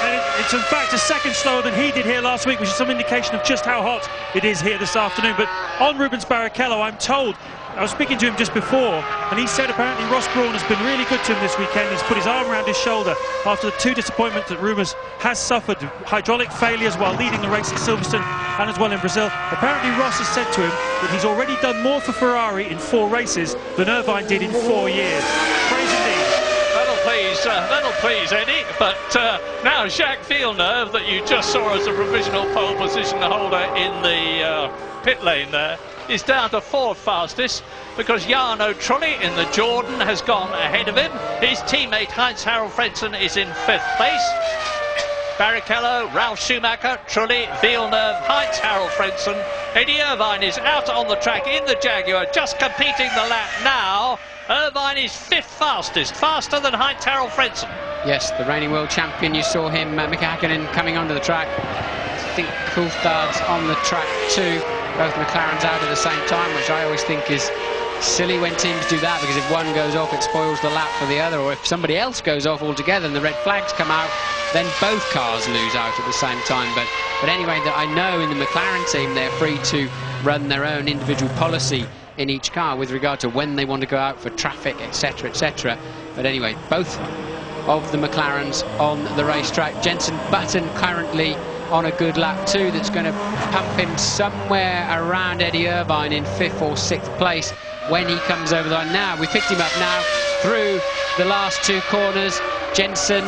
And it's in fact a second slower than he did here last week, which is some indication of just how hot it is here this afternoon. But on Rubens Barrichello, I'm told, I was speaking to him just before, and he said apparently Ross Brawn has been really good to him this weekend. He's put his arm around his shoulder after the 2 disappointments that Rubens has suffered, hydraulic failures while leading the race at Silverstone and as well in Brazil. Apparently Ross has said to him that he's already done more for Ferrari in 4 races than Irvine did in 4 years. Praise indeed. That'll please Eddie, but now Jacques Villeneuve, that you just saw as a provisional pole position holder in the pit lane there, is down to 4th fastest, because Jarno Trulli in the Jordan has gone ahead of him. His teammate Heinz-Harald Frentzen is in 5th place. Barrichello, Ralf Schumacher, Trulli, Villeneuve, Heinz-Harald Frentzen. Eddie Irvine is out on the track in the Jaguar, just completing the lap now. Irvine is 5th fastest, faster than Heinz-Harald Frentzen. Yes, the reigning world champion. You saw him, Mika Hakkinen, coming onto the track. I think Coulthard's on the track too. Both McLarens out at the same time, which I always think is silly when teams do that, because if one goes off, it spoils the lap for the other, or if somebody else goes off altogether and the red flags come out, then both cars lose out at the same time. But anyway, that I know in the McLaren team, they're free to run their own individual policy in each car with regard to when they want to go out for traffic, etc., etc. But anyway, both of the McLarens on the racetrack. Jenson Button currently on a good lap too, that's going to pump him somewhere around Eddie Irvine in 5th or 6th place when he comes over the line. Now we picked him up now through the last 2 corners. Jenson,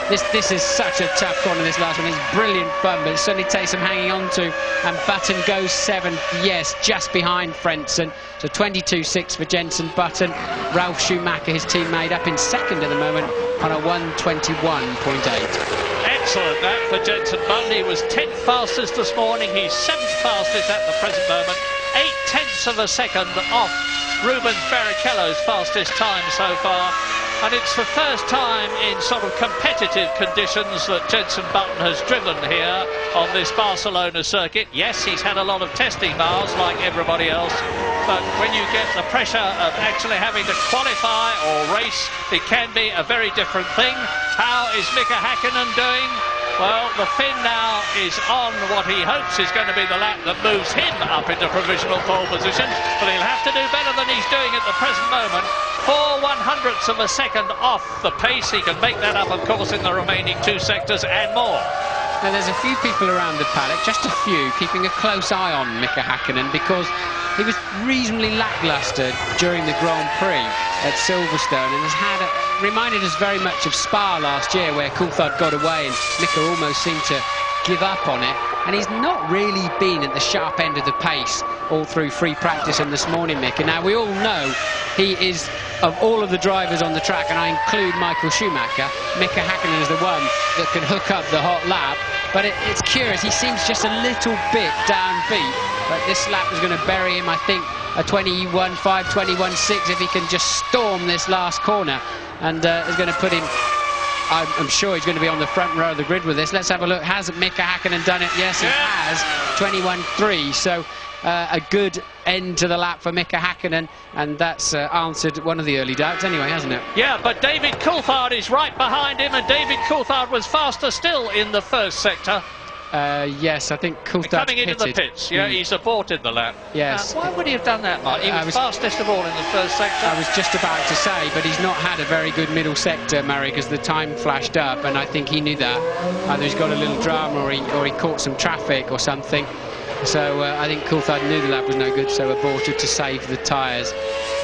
this is such a tough corner, this last one. It's brilliant fun, but it certainly takes some hanging on to. And Button goes 7th, yes, just behind Frentzen. So 22.6 for Jenson Button. Ralf Schumacher, his teammate, up in 2nd at the moment on a 1:21.8. Excellent that for Jenson Button. He was 10th fastest this morning. He's 7th fastest at the present moment. 0.8 of a second off Rubens Barrichello's fastest time so far. And it's the first time in sort of competitive conditions that Jenson Button has driven here on this Barcelona circuit. Yes, he's had a lot of testing miles like everybody else, but when you get the pressure of actually having to qualify or race, it can be a very different thing. How is Mika Häkkinen doing? Well, the Finn now is on what he hopes is going to be the lap that moves him up into provisional pole position, but he'll have to do better than he's doing at the present moment. 0.04 of a second off the pace. He can make that up, of course, in the remaining 2 sectors and more. Now, there's a few people around the paddock, just a few, keeping a close eye on Mika Häkkinen, because he was reasonably lacklustre during the Grand Prix at Silverstone, and has reminded us very much of Spa last year, where Coulthard got away and Mika almost seemed to give up on it. And he's not really been at the sharp end of the pace all through free practice and this morning, Mika. Now, we all know he is, of all of the drivers on the track, and I include Michael Schumacher, Mika Häkkinen is the one that can hook up the hot lap. But it's curious, he seems just a little bit downbeat. But this lap is going to bury him, I think, a 21.5, 21.6 if he can just storm this last corner. And is going to put him, I'm sure he's going to be on the front row of the grid with this. Let's have a look. Has Mika Häkkinen done it? Yes, he has. 21.3. So a good end to the lap for Mika Häkkinen, and that's answered one of the early doubts anyway, hasn't it? Yeah, but David Coulthard is right behind him, and David Coulthard was faster still in the 1st sector. Yes, I think Coulthard coming into the pits, yeah, he's aborted the lap. Yes. Why would he have done that, Mark? He was fastest of all in the 1st sector. I was just about to say, but he's not had a very good middle sector, Murray, because the time flashed up, and I think he knew that. Either he's got a little drama or he caught some traffic or something. So I think Coulthard knew the lap was no good, so aborted to save the tyres.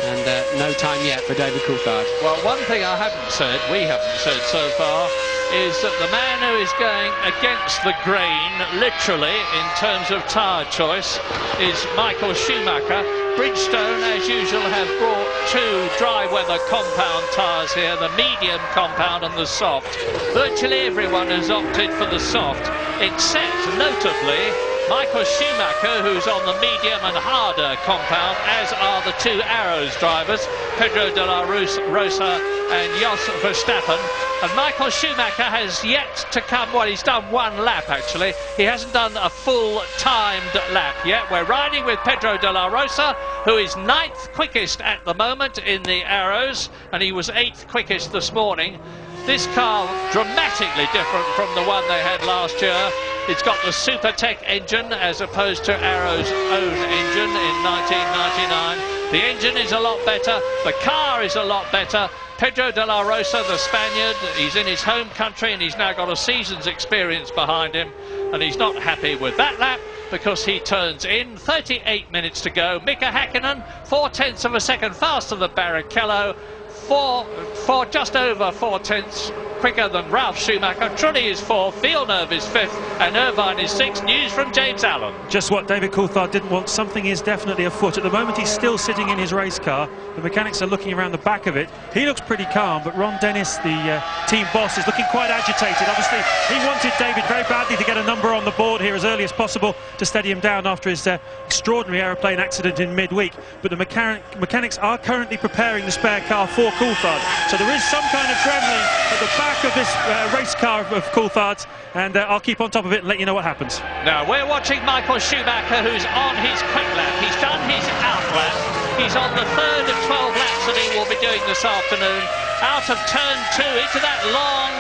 And no time yet for David Coulthard. Well, one thing I haven't said, we haven't said so far, is that the man who is going against the grain, literally, in terms of tyre choice, is Michael Schumacher. Bridgestone, as usual, have brought 2 dry weather compound tyres here, the medium compound and the soft. Virtually everyone has opted for the soft, except, notably, Michael Schumacher, who's on the medium and harder compound, as are the 2 Arrows drivers, Pedro de la Rosa and Jos Verstappen. And Michael Schumacher has yet to come, well, he's done 1 lap actually. He hasn't done a full timed lap yet. We're riding with Pedro de la Rosa, who is 9th quickest at the moment in the Arrows, and he was 8th quickest this morning. This car dramatically different from the one they had last year. It's got the Supertech engine as opposed to Arrow's own engine in 1999. The engine is a lot better, the car is a lot better. Pedro de la Rosa, the Spaniard, he's in his home country and he's now got a season's experience behind him, and he's not happy with that lap because he turns in. 38 minutes to go. Mika Häkkinen, 0.4 of a second faster than Barrichello, just over 0.4 quicker than Ralf Schumacher. Trulli is 4th, Villeneuve is 5th, and Irvine is 6th. News from James Allen. Just what David Coulthard didn't want. Something is definitely afoot. At the moment, he's still sitting in his race car. The mechanics are looking around the back of it. He looks pretty calm, but Ron Dennis, the team boss, is looking quite agitated. Obviously, he wanted David very badly to get a number on the board here as early as possible to steady him down after his extraordinary aeroplane accident in midweek. But the mechanics are currently preparing the spare car for Coulthard. So there is some kind of gremlin at the back of this race car of Coulthard's, and I'll keep on top of it and let you know what happens. Now we're watching Michael Schumacher, who's on his quick lap. He's done his out lap. He's on the third of 12 laps that he will be doing this afternoon. Out of turn 2 into that long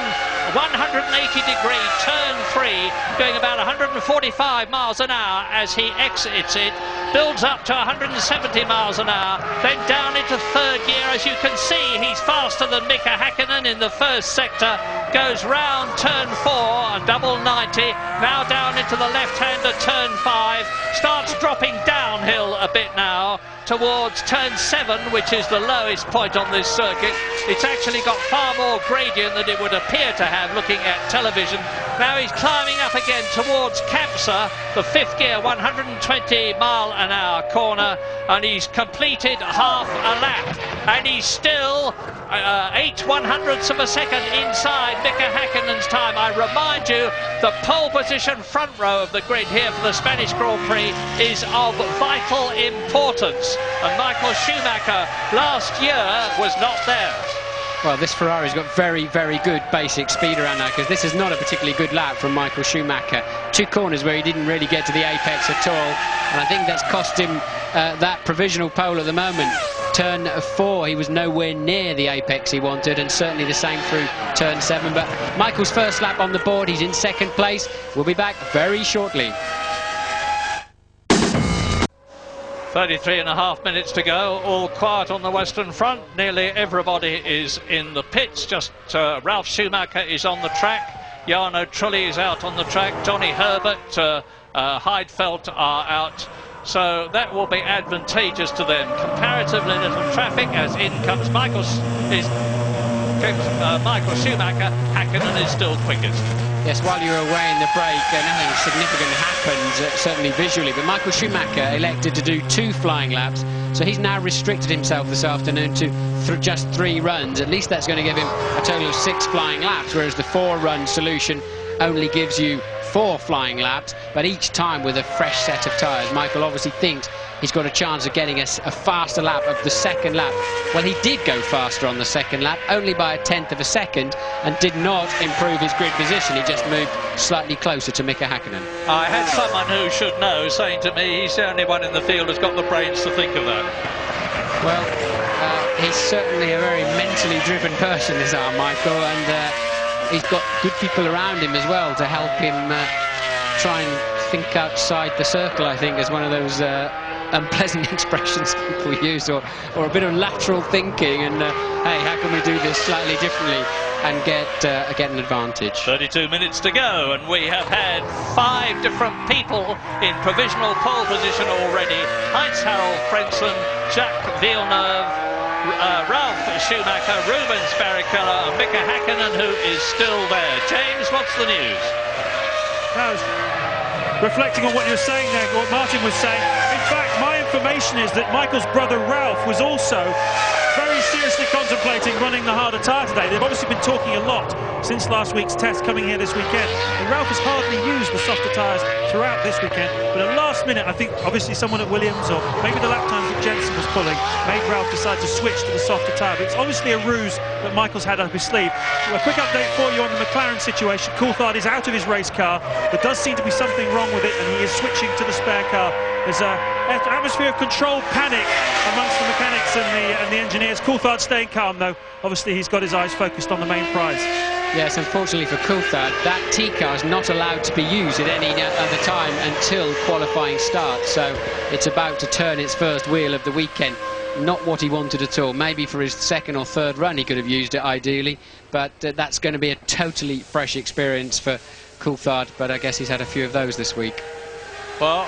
180-degree turn 3, going about 145 miles an hour as he exits it, builds up to 170 miles an hour, then down into third gear. As you can see, he's faster than Mika Häkkinen in the first sector, goes round turn 4, a double 90, now down into the left-hander turn 5, starts dropping downhill a bit now towards turn 7, which is the lowest point on this circuit. It's actually got far more gradient than it would appear to have looking at television. Now he's climbing up again towards Kapsa, the 5th gear, 120 mile an hour corner, and he's completed half a lap, and he's still 8/100ths of a second inside Mika Häkkinen's time. I remind you, the pole position front row of the grid here for the Spanish Grand Prix is of vital importance, and Michael Schumacher last year was not there. Well, this Ferrari's got very, very good basic speed around now, because this is not a particularly good lap from Michael Schumacher. 2 corners where he didn't really get to the apex at all, and I think that's cost him that provisional pole at the moment. Turn 4, he was nowhere near the apex he wanted, and certainly the same through turn 7. But Michael's first lap on the board, he's in 2nd place. We'll be back very shortly. 33.5 minutes to go, all quiet on the Western Front. Nearly everybody is in the pits. Just Ralf Schumacher is on the track. Jarno Trulli is out on the track. Johnny Herbert, Heidfeld are out. So that will be advantageous to them. Comparatively little traffic as in comes Michael Schumacher. Häkkinen is still quickest. Yes, while you were away in the break, nothing significant happened, certainly visually, but Michael Schumacher elected to do 2 flying laps, so he's now restricted himself this afternoon to just 3 runs. At least that's going to give him a total of 6 flying laps, whereas the 4-run solution only gives you 4 flying laps, but each time with a fresh set of tyres. Michael obviously thinks he's got a chance of getting a faster lap of the 2nd lap. Well, he did go faster on the 2nd lap, only by a 1/10 of a second, and did not improve his grid position. He just moved slightly closer to Mika Häkkinen. I had someone who should know saying to me he's the only one in the field who's got the brains to think of that. Well, he's certainly a very mentally driven person, is our Michael, and he's got good people around him as well to help him try and think outside the circle, I think, is one of those unpleasant expressions people use, or a bit of lateral thinking, and hey, how can we do this slightly differently and get an advantage. 32 minutes to go, and we have had 5 different people in provisional pole position already. Heinz-Harald Frentzen, Jacques Villeneuve, Ralf Schumacher, Rubens Barrichello, and Mika Häkkinen, who is still there. James, what's the news? Reflecting on what you were saying there, what Martin was saying, in fact, my information is that Michael's brother Ralf was also very seriously contemplating running the harder tyre today. They've obviously been talking a lot since last week's test coming here this weekend, and Ralf has hardly used the softer tyres throughout this weekend, but at last minute, I think obviously someone at Williams, or maybe the lap times that Jensen was pulling, made Ralf decide to switch to the softer tyre. But it's obviously a ruse that Michael's had up his sleeve. A quick update for you on the McLaren situation. Coulthard is out of his race car. There does seem to be something wrong with it, and he is switching to the spare car. There's an atmosphere of controlled panic amongst the mechanics and the engineers. Coulthard staying calm, though. Obviously, he's got his eyes focused on the main prize. Yes, unfortunately for Coulthard, that T-car is not allowed to be used at any other time until qualifying starts. So it's about to turn its first wheel of the weekend. Not what he wanted at all. Maybe for his 2nd or 3rd run he could have used it ideally, but that's going to be a totally fresh experience for Coulthard, but I guess he's had a few of those this week. Well,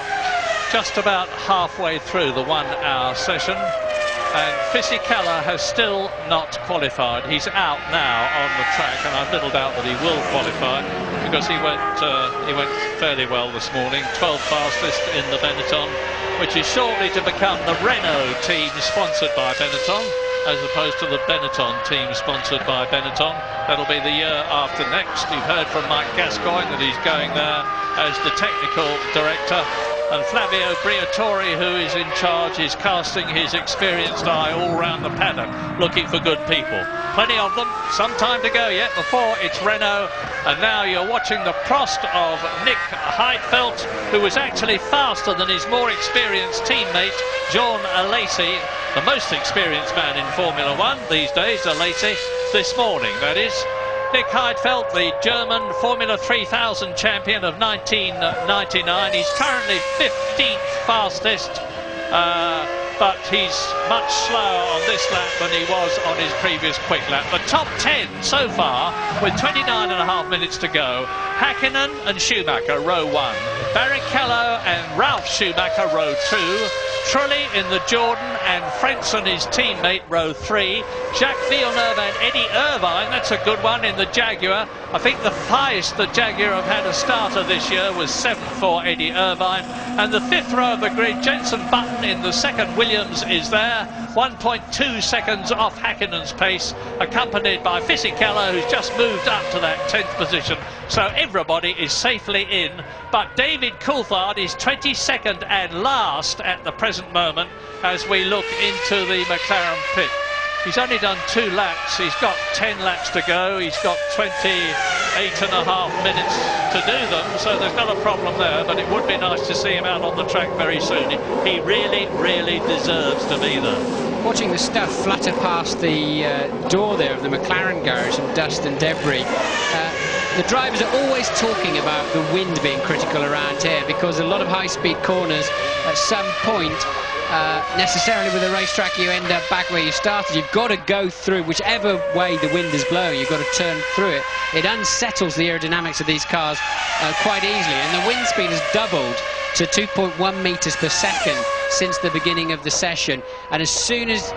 just about halfway through the 1-hour session, and Fisichella has still not qualified. He's out now on the track, and I've little doubt that he will qualify, because he went fairly well this morning. 12th fastest in the Benetton, which is shortly to become the Renault team sponsored by Benetton, as opposed to the Benetton team sponsored by Benetton. That'll be the year after next. You've heard from Mike Gascoigne that he's going there as the technical director. And Flavio Briatore, who is in charge, is casting his experienced eye all round the paddock, looking for good people. Plenty of them, some time to go yet before it's Renault. And now you're watching the Prost of Nick Heidfeld, who was actually faster than his more experienced teammate, John Alesi, the most experienced man in Formula One these days, Alesi, this morning, that is. Nick Heidfeld, the German Formula 3000 champion of 1999. He's currently 15th fastest, but he's much slower on this lap than he was on his previous quick lap. The top 10 so far, with 29.5 minutes to go. Häkkinen and Schumacher, row 1. Barrichello and Ralf Schumacher, row 2. Trulli in the Jordan and Frentzen, his teammate, row 3. Jacques Villeneuve and Eddie Irvine, that's a good one, in the Jaguar. I think the highest the Jaguar have had a starter this year was 7th for Eddie Irvine. And the 5th row of the grid, Jenson Button in the 2nd Williams is there, 1.2 seconds off Häkkinen's pace, accompanied by Fisichella, who's just moved up to that 10th position. So everybody is safely in, but David Coulthard is 22nd and last at the present moment as we look into the McLaren pit. He's only done 2 laps, he's got 10 laps to go, he's got 28.5 minutes to do them, so there's not a problem there, but it would be nice to see him out on the track very soon. He really, really deserves to be there. Watching the stuff flutter past the door there of the McLaren garage and dust and debris, the drivers are always talking about the wind being critical around here, because a lot of high-speed corners at some point, necessarily with a racetrack, you end up back where you started. You've got to go through whichever way the wind is blowing. You've got to turn through it. It unsettles the aerodynamics of these cars quite easily, and the wind speed has doubled to 2.1 meters per second since the beginning of the session. And as soon as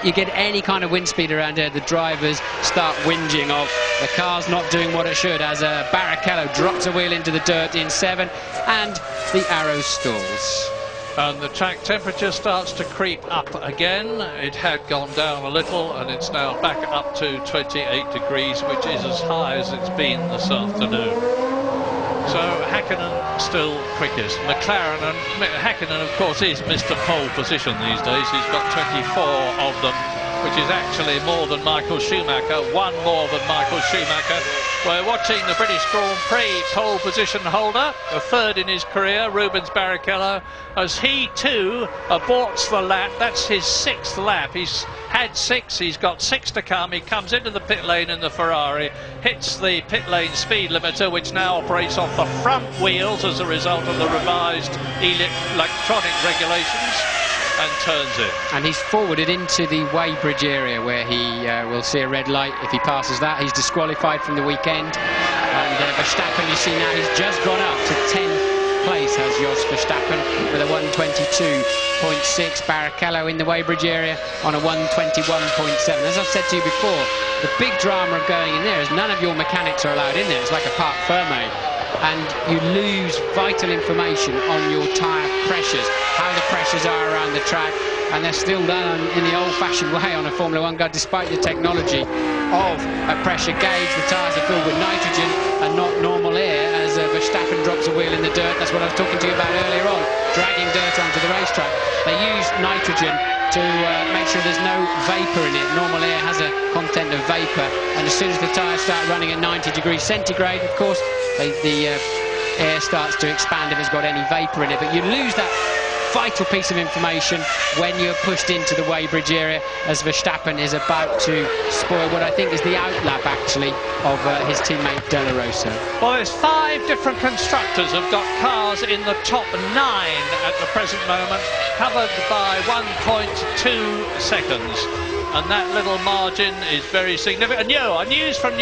you get any kind of wind speed around here, the drivers start whinging of the car's not doing what it should, as Barrichello drops a wheel into the dirt in 7 and the Arrow stalls. And the track temperature starts to creep up again. It had gone down a little and it's now back up to 28 degrees, which is as high as it's been this afternoon. So Häkkinen still quickest. McLaren, and Häkkinen of course is Mr. Pole Position these days. He's got 24 of them, which is actually more than Michael Schumacher, 1 more than Michael Schumacher. We're watching the British Grand Prix pole position holder, the 3rd in his career, Rubens Barrichello, as he too aborts the lap. That's his 6th lap. He's had 6, he's got 6 to come. He comes into the pit lane in the Ferrari, hits the pit lane speed limiter, which now operates off the front wheels as a result of the revised electronic regulations, and turns in. And he's forwarded into the Weybridge area, where he will see a red light. If he passes that, he's disqualified from the weekend. And Verstappen, you see now, he's just gone up to 10th place, has Jos Verstappen, with a 122.6. Barrichello in the Weybridge area on a 121.7. As I've said to you before, the big drama of going in there is none of your mechanics are allowed in there. It's like a parc fermé, and you lose vital information on your tyre pressures, how the pressures are around the track, and they're still done in the old-fashioned way on a Formula 1 car, despite the technology of a pressure gauge. The tyres are filled with nitrogen and not normal air, as Verstappen drops a wheel in the dirt. That's what I was talking to you about earlier on, dragging dirt onto the racetrack. They use nitrogen to make sure there's no vapour in it. Normal air has a content of vapour, and as soon as the tyres start running at 90 degrees centigrade, of course, the air starts to expand if it's got any vapour in it. But you lose that vital piece of information when you're pushed into the Weybridge area, as Verstappen is about to spoil what I think is the outlap, actually, of his teammate De La Rosa. Well, there's 5 different constructors who've got cars in the top 9 at the present moment, covered by 1.2 seconds. And that little margin is very significant. And news from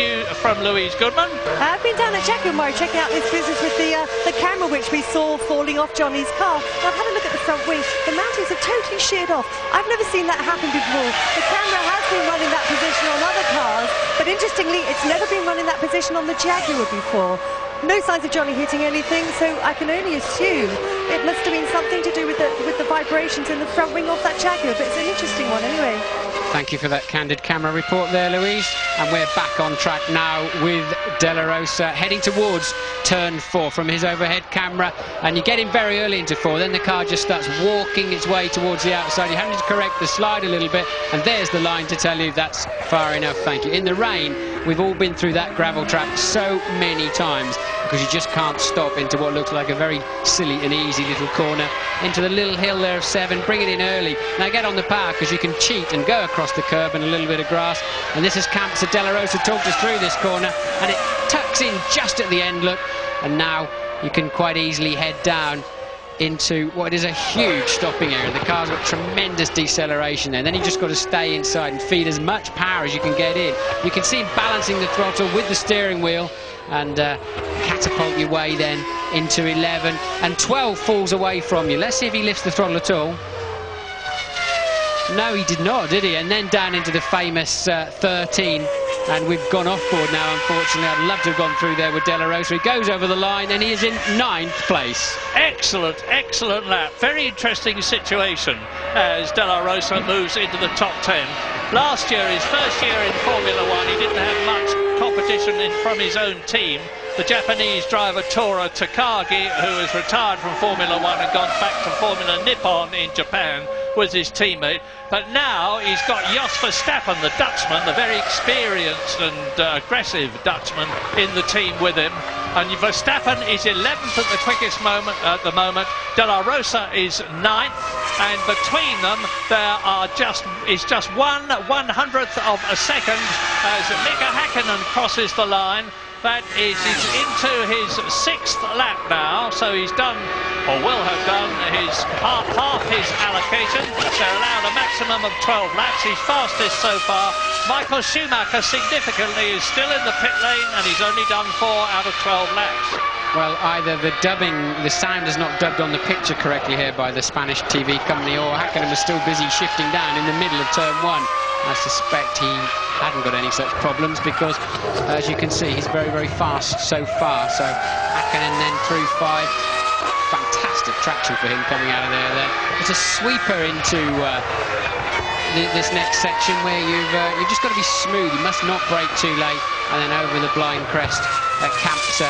Louise Goodman. I've been down at Jaguar checking out this business with the camera which we saw falling off Johnny's car. Now, I've had a look at the front wing. The mountings are totally sheared off. I've never seen that happen before. The camera has been running that position on other cars, but interestingly, it's never been running that position on the Jaguar before. No signs of Johnny hitting anything, so I can only assume it must have been something to do with the vibrations in the front wing off that Jaguar, but it's an interesting one anyway. Thank you for that candid camera report there, Louise. And we're back on track now with De La Rosa heading towards turn 4 from his overhead camera. And you get him very early into 4, then the car just starts walking its way towards the outside. You have to correct the slide a little bit, and there's the line to tell you that's far enough, thank you. In the rain, we've all been through that gravel trap so many times, because you just can't stop into what looks like a very silly and easy little corner, into the little hill there of 7, bring it in early. Now get on the power, because you can cheat and go across the curb and a little bit of grass. And this is Camp, so De La Rosa talked us through this corner, and it tucks in just at the end, look, and now you can quite easily head down into what is a huge stopping area. The car's got tremendous deceleration there. Then you just got to stay inside and feed as much power as you can get in. You can see him balancing the throttle with the steering wheel and catapult your way then into 11, and 12 falls away from you. Let's see if he lifts the throttle at all. No, he did not, did he? And then down into the famous 13, and we've gone off board now, unfortunately. I'd love to have gone through there with De La Rosa. He goes over the line, and he is in 9th place. Excellent, excellent lap. Very interesting situation as De La Rosa moves into the top 10. Last year, his first year in Formula 1, he didn't have much competition from his own team. The Japanese driver Tora Takagi, who has retired from Formula 1 and gone back to Formula Nippon in Japan, was his teammate. But now he's got Jos Verstappen, the Dutchman, the very experienced and aggressive Dutchman, in the team with him. And Verstappen is 11th at the quickest moment at the moment. De La Rosa is 9th, and between them there are just 1/100th of a second as Mika Häkkinen crosses the line. That is, he's into his 6th lap now, so he's done, or will have done, his half his allocation. They're allowed a maximum of 12 laps. He's fastest so far. Michael Schumacher significantly is still in the pit lane, and he's only done 4 out of 12 laps. Well, either the sound is not dubbed on the picture correctly here by the Spanish TV company, or Häkkinen was still busy shifting down in the middle of turn 1. I suspect he hadn't got any such problems, because as you can see, he's very, very fast so far. So Häkkinen then through 5. Fantastic traction for him coming out of there then. It's a sweeper into this next section where you've just got to be smooth. You must not brake too late, and then over the blind crest at Campsa.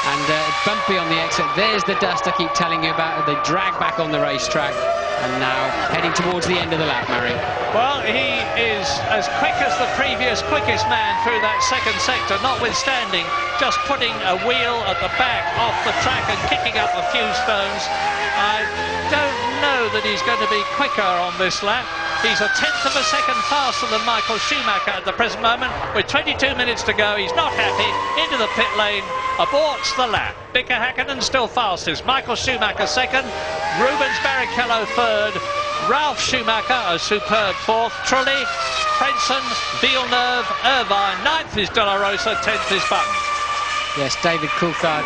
And bumpy on the exit. There's the dust I keep telling you about. They drag back on the racetrack, and now heading towards the end of the lap, Murray. Well, he is as quick as the previous quickest man through that second sector, notwithstanding just putting a wheel at the back off the track and kicking up a few stones. I don't know that he's going to be quicker on this lap. He's a 10th of a second faster than Michael Schumacher at the present moment. With 22 minutes to go, he's not happy. Into the pit lane, aborts the lap. Mika Häkkinen still fastest. Michael Schumacher second. Rubens Barrichello third. Ralf Schumacher a superb 4th. Trulli, Frentzen, Villeneuve, Irvine. 9th is De La Rosa, 10th is Button. Yes, David Coulthard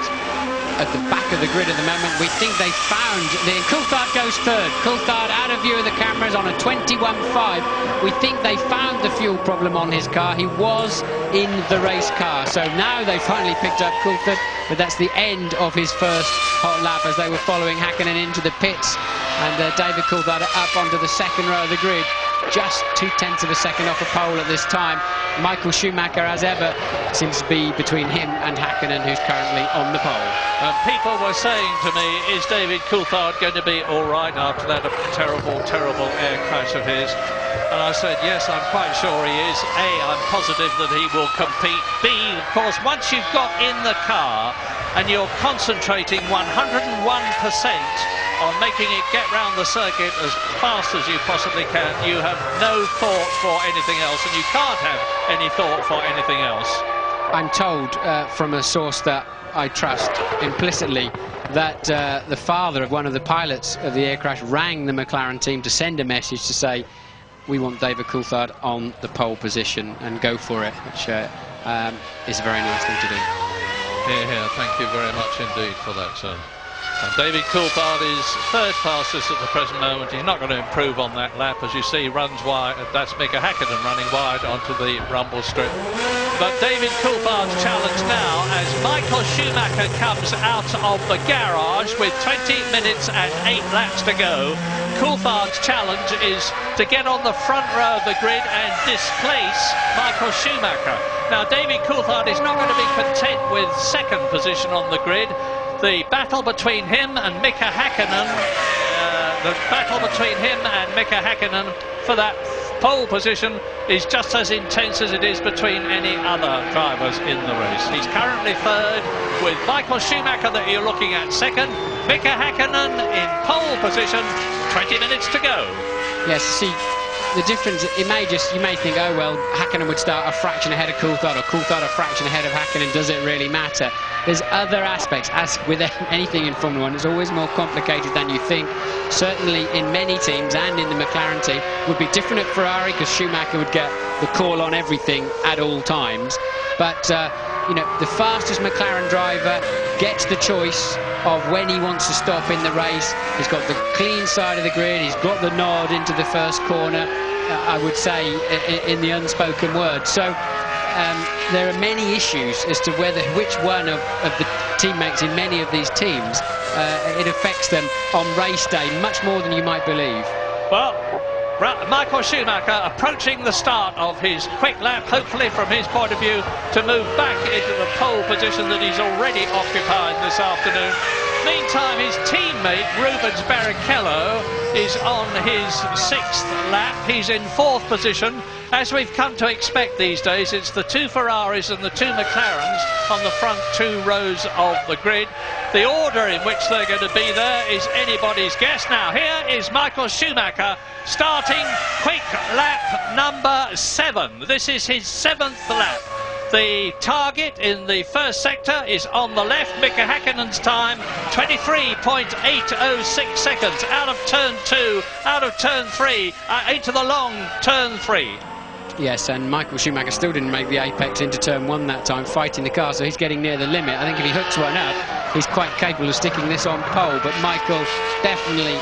at the back of the grid at the moment. We think they found Coulthard goes 3rd. Coulthard out of view of the cameras on a 21.5. We think they found the fuel problem on his car. He was in the race car, so now they finally picked up Coulthard, but that's the end of his first hot lap as they were following Häkkinen into the pits, and David Coulthard up onto the 2nd row of the grid, just 0.2 of a second off a pole at this time. Michael Schumacher, as ever, seems to be between him and Häkkinen, who's currently on the pole. People were saying to me, is David Coulthard going to be all right after that terrible, terrible air crash of his? And I said, yes, I'm quite sure he is. A, I'm positive that he will compete. B, of course, once you've got in the car and you're concentrating 101% on making it get round the circuit as fast as you possibly can, you have no thought for anything else, and you can't have any thought for anything else. I'm told from a source that I trust implicitly that the father of one of the pilots of the air crash rang the McLaren team to send a message to say, we want David Coulthard on the pole position and go for it, which is a very nice thing to do. Here, thank you very much indeed for that, sir. And David Coulthard is third fastest at the present moment. He's not going to improve on that lap. As you see, he runs wide. That's Mika Häkkinen running wide onto the rumble strip. But David Coulthard's challenge now as Michael Schumacher comes out of the garage with 20 minutes and 8 laps to go. Coulthard's challenge is to get on the front row of the grid and displace Michael Schumacher. Now, David Coulthard is not going to be content with second position on the grid. The battle between him and Mika Häkkinen, for that pole position is just as intense as it is between any other drivers in the race. He's currently third, with Michael Schumacher that you're looking at second, Mika Häkkinen in pole position, 20 minutes to go. Yes, see, the difference, you may think, oh well, Häkkinen would start a fraction ahead of Coulthard, or Coulthard a fraction ahead of Häkkinen, does it really matter? There's other aspects, as with anything in Formula 1, it's always more complicated than you think. Certainly in many teams, and in the McLaren team, would be different at Ferrari, because Schumacher would get the call on everything at all times. But, you know, the fastest McLaren driver gets the choice of when he wants to stop in the race. He's got the clean side of the grid, he's got the nod into the first corner, I would say, in the unspoken word. So there are many issues as to which one of the teammates in many of these teams it affects them on race day much more than you might believe. Well, Michael Schumacher approaching the start of his quick lap, hopefully from his point of view to move back into the pole position that he's already occupied this afternoon. Meantime, his teammate Rubens Barrichello is on his 6th lap. He's in 4th position. As we've come to expect these days, it's the 2 Ferraris and the 2 McLarens on the front 2 rows of the grid. The order in which they're going to be there is anybody's guess. Now, here is Michael Schumacher starting quick lap number 7. This is his 7th lap. The target in the first sector is on the left. Mika Häkkinen's time, 23.806 seconds out of turn 2, out of turn 3, into the long turn 3. Yes, and Michael Schumacher still didn't make the apex into turn 1 that time, fighting the car, so he's getting near the limit. I think if he hooks one up, he's quite capable of sticking this on pole, but Michael definitely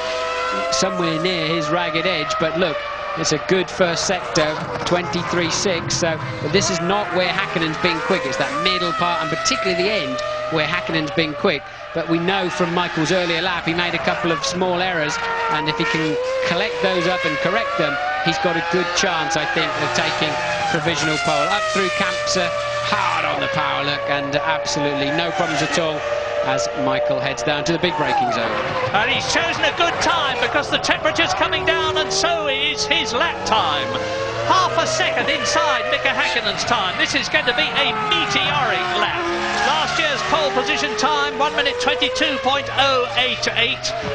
somewhere near his ragged edge. But look, it's a good first sector, 23.6, so but this is not where Häkkinen's been quick. It's that middle part, and particularly the end, where Häkkinen's been quick. But we know from Michael's earlier lap, he made a couple of small errors, and if he can collect those up and correct them, he's got a good chance, I think, of taking provisional pole. Up through Campsa, hard on the power look, and absolutely no problems at all as Michael heads down to the big braking zone. And he's chosen a good time because the temperature's coming down, and so is his lap time. Half a second inside Mika Häkkinen's time. This is going to be a meteoric lap. Last year's pole position time, 1 minute 22.088.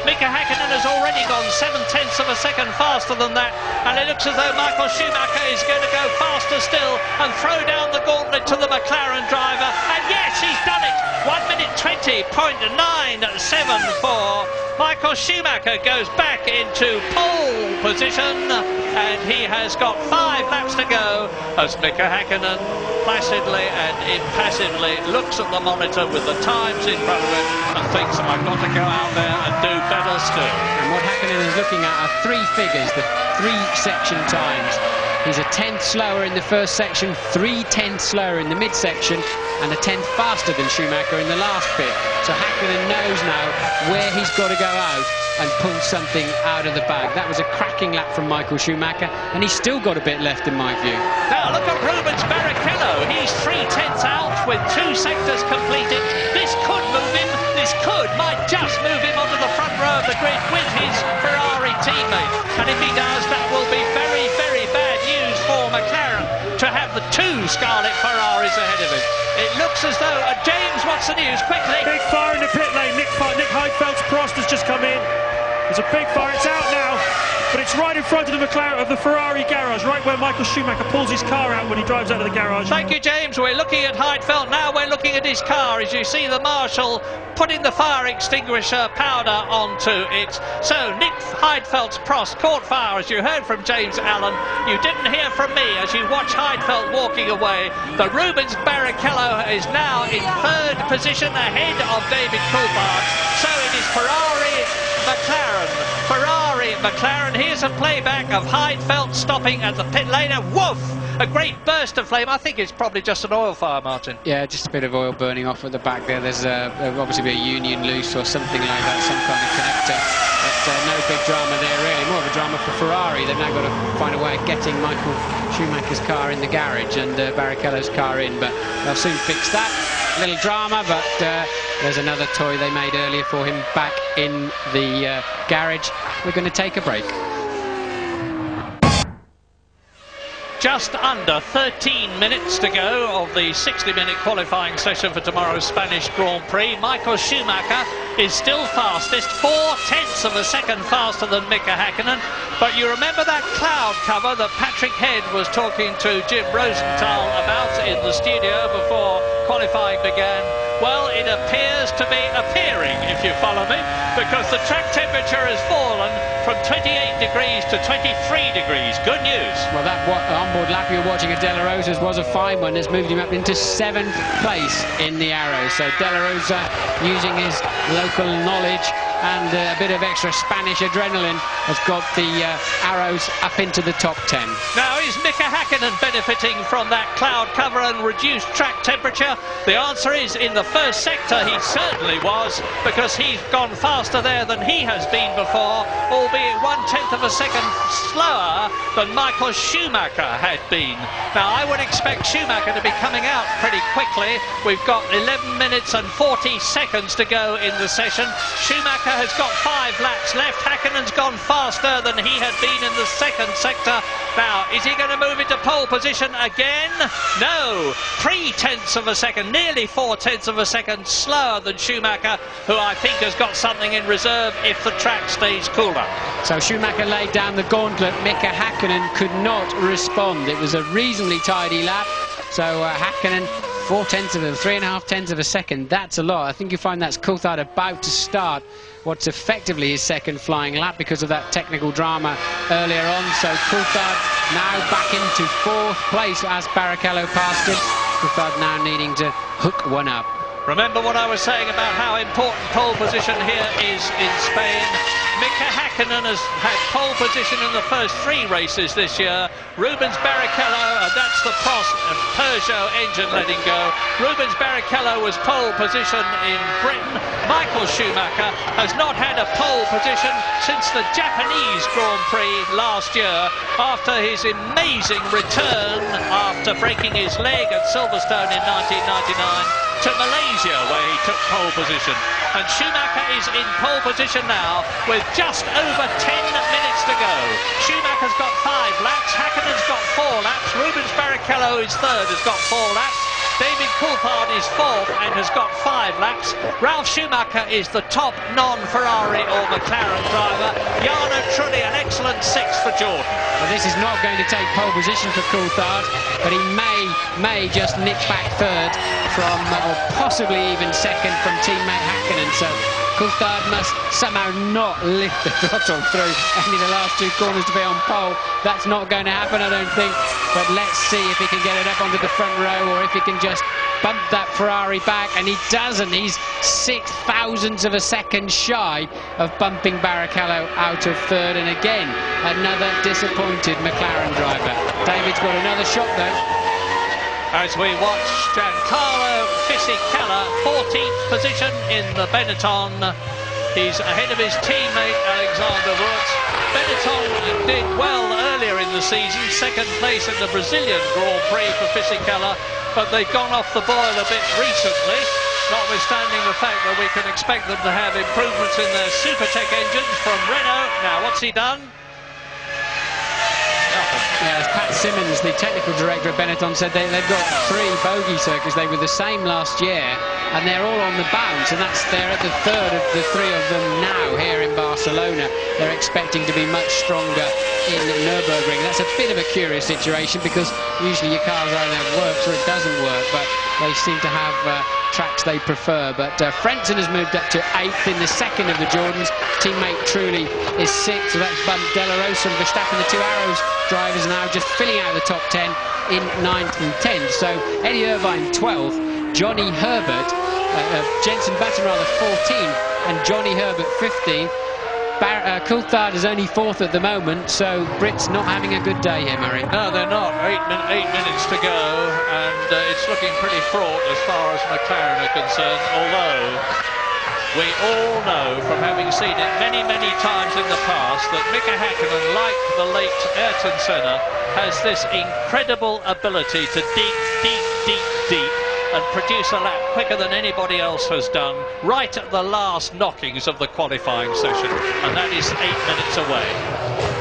Mika Häkkinen has already gone 7/10 of a second faster than that, and it looks as though Michael Schumacher is going to go faster still and throw down the gauntlet to the McLaren driver. And yes, he's done it. 1 minute 20.974. Michael Schumacher goes back into pole position, and he has got 5 laps to go as Mika Häkkinen placidly and impassively looks at the monitor with the times in front of him and thinks, I've got to go out there and do better still. And what Häkkinen is looking at are 3 figures, the 3 section times. He's a 10th slower in the first section, 3/10 slower in the midsection, and a 10th faster than Schumacher in the last bit. So Häkkinen knows now where he's got to go out and pull something out of the bag. That was a cracking lap from Michael Schumacher, and he's still got a bit left in my view. Now look at Rubens Barrichello. He's 3/10 out with 2 sectors completed. This could move him. This might just move him onto the front row of the grid with his Ferrari teammate. And if he does, that will be very, very bad news for McLaren to have the 2 Scarlet Ferraris ahead of him. It looks as though James, what's the news? Quickly. Big fire in the pit lane. Nick Heidfeld's Prost has just come in. There's a big fire. It's out now, but it's right in front of the McLaren, of the Ferrari garage, right where Michael Schumacher pulls his car out when he drives out of the garage. Thank you, James. We're looking at Heidfeld now. We're looking at his car as you see the marshal putting the fire extinguisher powder onto it. So Nick Heidfeld's Prost caught fire, as you heard from James Allen. You didn't hear from me as you watch Heidfeld walking away. The Rubens Barrichello is now in 3rd position ahead of David Coulthard. So it is Ferrari McLaren. Ferrari McLaren. Here's a playback of Heidfeld stopping at the pit lane, and woof! A great burst of flame. I think it's probably just an oil fire, Martin. Yeah, just a bit of oil burning off at the back there. There's obviously be a union loose or something like that, some kind of connector. But no big drama there, really. More of a drama for Ferrari. They've now got to find a way of getting Michael Schumacher's car in the garage and Barrichello's car in, but they'll soon fix that. A little drama, but there's another toy they made earlier for him back in the garage. We're going to take a break. Just under 13 minutes to go of the 60-minute qualifying session for tomorrow's Spanish Grand Prix. Michael Schumacher is still fastest, 0.4 of a second faster than Mika Häkkinen. But you remember that cloud cover that Patrick Head was talking to Jim Rosenthal about in the studio before qualifying began? Well, it appears to be appearing, if you follow me, because the track temperature has fallen from 28 degrees to 23 degrees. Good news. Well, that onboard lap you're watching at De La Rosa's was a fine one. It's moved him up into 7th place in the Arrows. So De La Rosa, using his local knowledge and a bit of extra Spanish adrenaline, has got the Arrows up into the top 10. Now, is Mika Häkkinen benefiting from that cloud cover and reduced track temperature? The answer is, in the first sector he certainly was, because he's gone faster there than he has been before, albeit 1/10 of a second slower than Michael Schumacher had been. Now, I would expect Schumacher to be coming out pretty quickly. We've got 11 minutes and 40 seconds to go in the session. Schumacher has got 5 laps left. Häkkinen's gone faster than he had been in the second sector. Now, is he going to move into pole position again? No. 3/10 of a second, nearly 4/10 of a second slower than Schumacher, who I think has got something in reserve if the track stays cooler. So Schumacher laid down the gauntlet. Mika Häkkinen could not respond. It was a reasonably tidy lap. So Häkkinen, 3.5 of a second. That's a lot. I think you find that's Coulthard about to start what's effectively his second flying lap because of that technical drama earlier on. So Coulthard now back into 4th place as Barrichello passed him. Coulthard now needing to hook one up. Remember what I was saying about how important pole position here is in Spain. Mika Häkkinen has had pole position in the first 3 races this year. Rubens Barrichello, that's the Prost and Peugeot engine letting go. Rubens Barrichello was pole position in Britain. Michael Schumacher has not had a pole position since the Japanese Grand Prix last year, after his amazing return after breaking his leg at Silverstone in 1999. To Malaysia, where he took pole position. And Schumacher is in pole position now with just over 10 minutes to go. Schumacher's got 5 laps, Häkkinen's got 4 laps, Rubens Barrichello is 3rd, has got 4 laps. David Coulthard is 4th and has got 5 laps. Ralf Schumacher is the top non-Ferrari or McLaren driver. Jarno Trulli, an excellent 6th for Jordan. Well, this is not going to take pole position for Coulthard, but he may just nick back 3rd from, or possibly even 2nd from teammate Häkkinen. So Coulthard must somehow not lift the throttle through any of the last 2 corners to be on pole. That's not going to happen, I don't think. But let's see if he can get it up onto the front row, or if he can just bump that Ferrari back. And he doesn't. He's 0.6 of a second shy of bumping Barrichello out of 3rd. And again, another disappointed McLaren driver. David's got another shot though. As we watch Giancarlo Fisichella, 14th position in the Benetton. He's ahead of his teammate Alexander Wurz. Benetton did well earlier in the season, 2nd place in the Brazilian Grand Prix for Fisichella, but they've gone off the boil a bit recently, notwithstanding the fact that we can expect them to have improvements in their Supertech engines from Renault. Now, what's he done? Yeah, as Pat Simmons, the technical director of Benetton, said they've got 3 bogey circuits. They were the same last year, and they're all on the bounce, and they're at the 3rd of the 3 of them now here in Barcelona. They're expecting to be much stronger in Nürburgring. That's a bit of a curious situation, because usually your cars either works or it doesn't work, but they seem to have tracks they prefer. But Frentzen has moved up to 8th in the 2nd of the Jordans. Teammate Trulli is 6th, so that's bumped De La Rosa and Verstappen, the 2 Arrows drivers, now just filling out the top 10 in 9th and 10th. So Eddie Irvine 12th, Johnny Herbert, Jenson Button rather 14th, and Johnny Herbert 15th. Coulthard is only 4th at the moment, so Brits not having a good day here, Murray. No, they're not. 8 minutes to go, and it's looking pretty fraught as far as McLaren are concerned, although we all know from having seen it many, many times in the past that Mika Häkkinen, like the late Ayrton Senna, has this incredible ability to deep and produce a lap quicker than anybody else has done, right at the last knockings of the qualifying session, and that is 8 minutes away.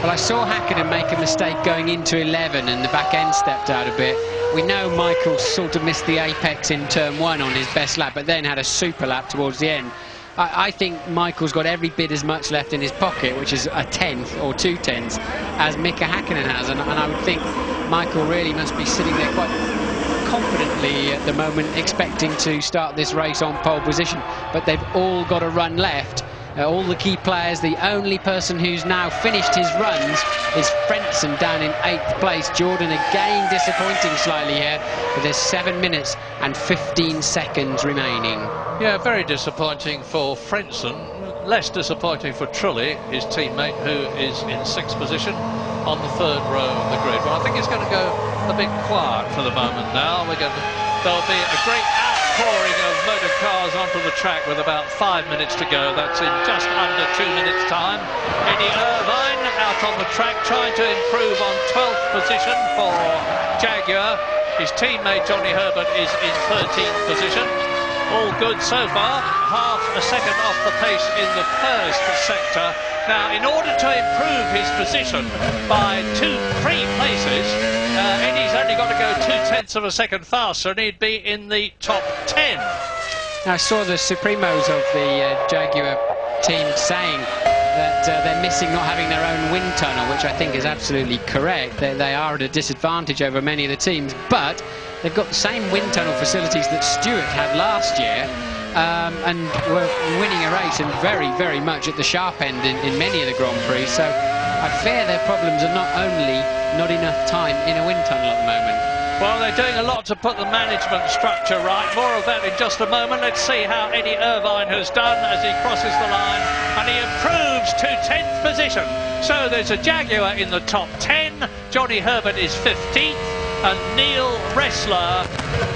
Well, I saw Häkkinen make a mistake going into 11 and the back end stepped out a bit. We know Michael sort of missed the apex in turn 1 on his best lap, but then had a super lap towards the end. I think Michael's got every bit as much left in his pocket, which is a 10th or 2 tenths, as Mika Häkkinen has, and I would think Michael really must be sitting there quite confidently at the moment, expecting to start this race on pole position, but they've all got a run left. All the key players. The only person who's now finished his runs is Frentzen down in 8th place. Jordan again disappointing slightly here, but there's 7 minutes and 15 seconds remaining. Yeah, very disappointing for Frentzen. Less disappointing for Trulli, his teammate, who is in 6th position on the 3rd row of the grid. Well, I think it's going to go a bit quiet for the moment now. There'll be a great outpouring of motor cars onto the track with about 5 minutes to go. That's in just under 2 minutes' time. Eddie Irvine out on the track trying to improve on 12th position for Jaguar. His teammate Johnny Herbert is in 13th position. All good so far, half a second off the pace in the first sector. Now, in order to improve his position by 3 places, Eddie's only got to go 0.2 of a second faster, and he'd be in the top 10. I saw the Supremos of the Jaguar team saying that they're missing not having their own wind tunnel, which I think is absolutely correct. They are at a disadvantage over many of the teams, but they've got the same wind tunnel facilities that Stewart had last year, and were winning a race and very, very much at the sharp end in many of the Grand Prix. So I fear their problems are not only not enough time in a wind tunnel at the moment. Well, they're doing a lot to put the management structure right. More of that in just a moment. Let's see how Eddie Irvine has done as he crosses the line, and he improves to 10th position. So there's a Jaguar in the top 10. Johnny Herbert is 15th. And Neil Ressler,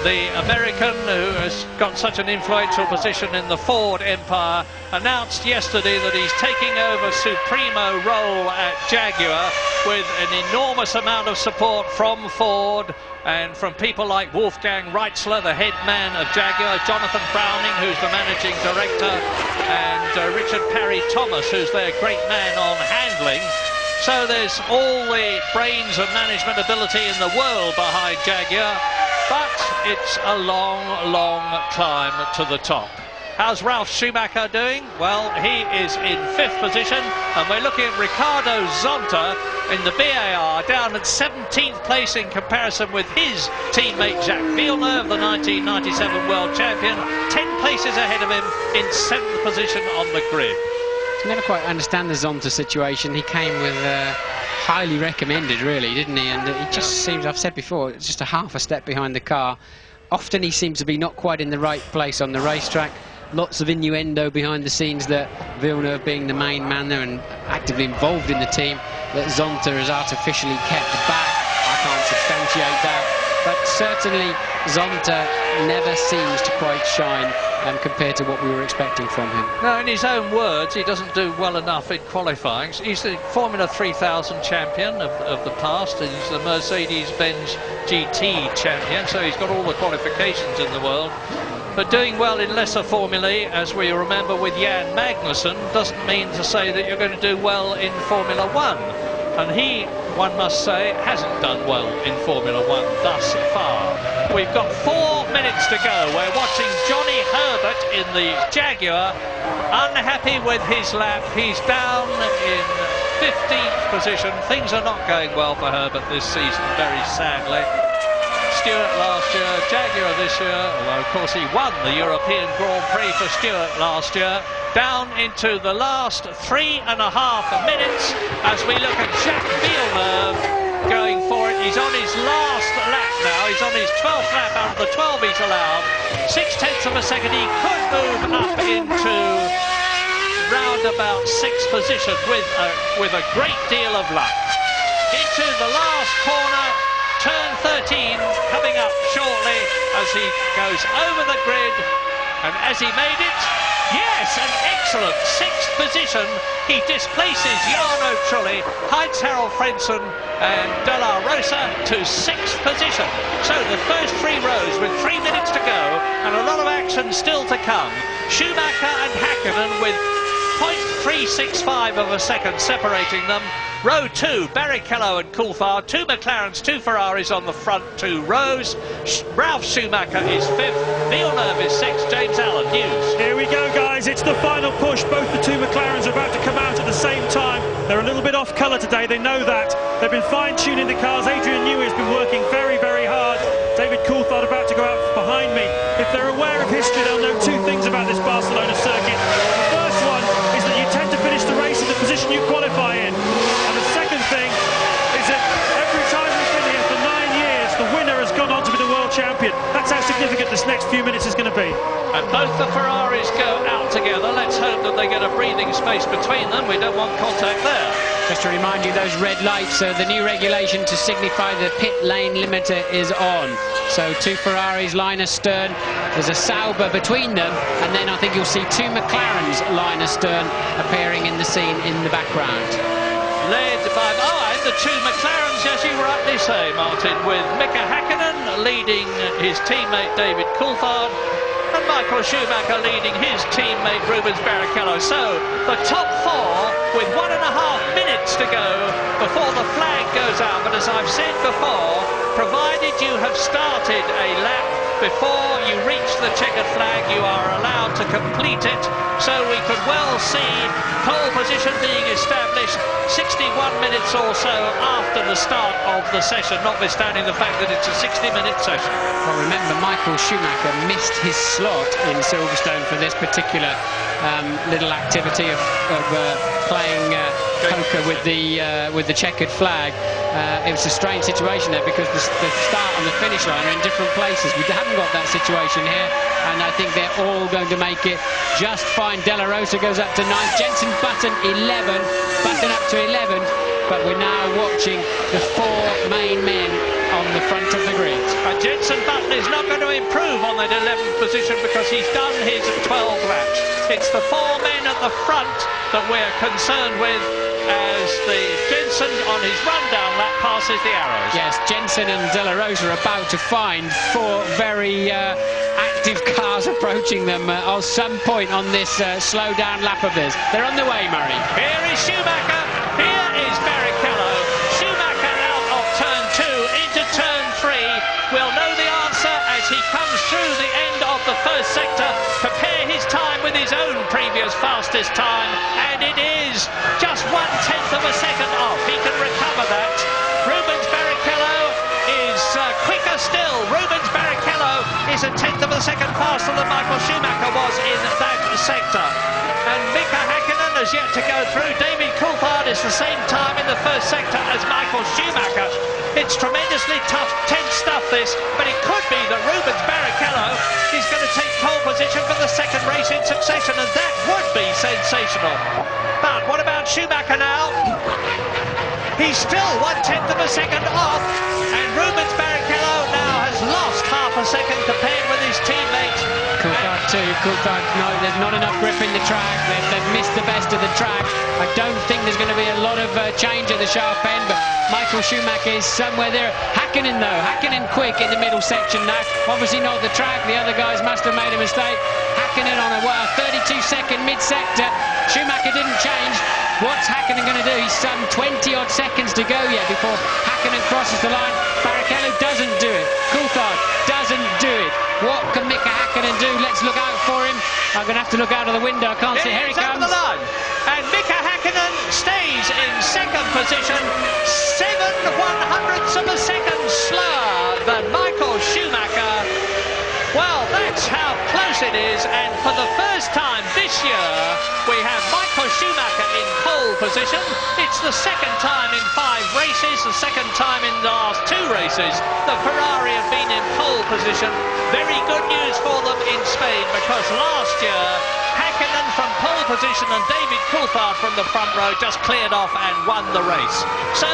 the American who has got such an influential position in the Ford empire, announced yesterday that he's taking over Supremo role at Jaguar with an enormous amount of support from Ford and from people like Wolfgang Reitzler, the head man of Jaguar, Jonathan Browning, who's the managing director, and Richard Parry Thomas, who's their great man on handling. So there's all the brains and management ability in the world behind Jaguar, but it's a long, long climb to the top. How's Ralf Schumacher doing? Well, he is in 5th position, and we're looking at Ricardo Zonta in the BAR down at 17th place in comparison with his teammate Jacques Villeneuve, the 1997 world champion, 10 places ahead of him in 7th position on the grid. I never quite understand the Zonta situation. He came with highly recommended, really, didn't he? And he just seems, I've said before, it's just a half a step behind the car. Often he seems to be not quite in the right place on the racetrack. Lots of innuendo behind the scenes that Villeneuve, being the main man there and actively involved in the team, that Zonta has artificially kept back. I can't substantiate that. But certainly Zonta never seems to quite shine compared to what we were expecting from him. No, in his own words, he doesn't do well enough in qualifying. He's the Formula 3000 champion of the past, and he's the Mercedes-Benz GT champion, so he's got all the qualifications in the world. But doing well in lesser formulae, as we remember with Jan Magnussen, doesn't mean to say that you're going to do well in Formula 1. And he, one must say, hasn't done well in Formula 1 thus far. We've got 4 minutes to go. We're watching Johnny Herbert in the Jaguar, unhappy with his lap. He's down in 15th position. Things are not going well for Herbert this season, very sadly. Stewart last year, Jaguar this year, although of course he won the European Grand Prix for Stewart last year. Down into the last 3.5 minutes as we look at Jacques Villeneuve going for it. He's on his last lap now. He's on his 12th lap out of the 12 he's allowed. 0.6 of a second. He could move up into round about 6th position with a great deal of luck. Into the last corner, turn 13, coming up shortly as he goes over the grid, and as he made it, yes, an excellent 6th position. He displaces Jarno Trulli, Heinz Harald Frentzen and De La Rosa to 6th position. So the first 3 rows with 3 minutes to go and a lot of action still to come. Schumacher and Häkkinen with 0.365 of a second separating them. Row 2, Barrichello and Coulthard, 2 McLarens, 2 Ferraris on the front 2 rows. Ralf Schumacher is 5th, Villeneuve is 6th, James Allen, News. Here we go, guys, it's the final push. Both the 2 McLarens are about to come out at the same time. They're a little bit off colour today, they know that. They've been fine-tuning the cars. Adrian Newey has been working very, very hard. David Coulthard about to go out behind me. If they're aware of history, they'll know 2 things about this Barcelona circuit. The first one is that you tend to finish the race in the position you qualify in. And the second thing is that every time we've been here for 9 years, the winner has gone on to be the world champion. That's how significant this next few minutes is going to be. And both the Ferraris go out together. Let's hope that they get a breathing space between them. We don't want contact there. Just to remind you, those red lights are the new regulation to signify the pit lane limiter is on. So 2 Ferraris line astern, there's a Sauber between them, and then I think you'll see 2 McLarens line astern appearing in the scene in the background. Led by, and the 2 McLarens, as you rightly say, Martin, with Mika Häkkinen leading his teammate David Coulthard, and Michael Schumacher leading his teammate Rubens Barrichello. So the top 4 with 1.5 minutes to go before the flag goes out. But as I've said before, provided you have started a lap before you reach the checkered flag, you are allowed to complete it. So we could well see pole position being established 61 minutes or so after the start of the session, notwithstanding the fact that it's a 60-minute session. Well, remember, Michael Schumacher missed his slot in Silverstone for this particular little activity of playing poker with the checkered flag. It was a strange situation there because the start and the finish line are in different places. We haven't got that situation here, and I think they're all going to make it just fine. De La Rosa goes up to 9th, Jenson Button 11, Button up to 11, but we're now watching the 4 main men on the front of the grid. And Jenson Button is not going to improve on that 11th position because he's done his 12 laps. It's the 4 men at the front that we're concerned with as the Jenson on his rundown lap passes the arrows. Yes, Jenson and De La Rosa are about to find 4 very active cars approaching them at some point on this slow down lap of theirs. They're on the way, Murray. Here is Schumacher, here is Barrichello. Schumacher out of turn 2 into turn 3. We'll know the answer as he comes through the end of the first sector. Compare his time with his own previous fastest time, and it is just 1/10 of a second off. He can recover that. Rubens Barrichello is quicker still. Rubens Barrichello is 1/10 of a second faster than Michael Schumacher was in that sector. And Mika Häkkinen has yet to go through. David Coulthard is the same time in the first sector as Michael Schumacher. It's tremendously tough, tense stuff this, but it could be that Rubens Barrichello is going to take pole position for the 2nd race in succession, and that would be sensational. But what about Schumacher now? He's still 1/10 of a second off, and Rubens Barrichello now has lost half a second compared with his teammates. Coulthard too. Coulthard, no, there's not enough grip in the track. They've missed the best of the track. I don't think there's going to be a lot of change at the sharp end, but Michael Schumacher is somewhere there. Häkkinen though, Häkkinen quick in the middle section now. Obviously not the track. The other guys must have made a mistake. Häkkinen on a 32-second mid-sector. Schumacher didn't change. What's Häkkinen going to do? He's some 20-odd seconds to go yet before Häkkinen crosses the line. Barrichello doesn't do it. Coulthard doesn't do it. What can Mika Häkkinen do? Let's look out for him. I'm going to have to look out of the window. I can't see. Here he comes. Over the line. And Mika Häkkinen stays in 2nd position, 7/100ths of a second slower than Michael Schumacher. Well, that's how close it is, and for the first time this year, we have Michael Schumacher in pole position. It's the second time in 5 races, the second time in the last 2 races the Ferrari have been in pole position. Very good news for them in Spain, because last year Häkkinen from pole position and David Coulthard from the front row just cleared off and won the race. So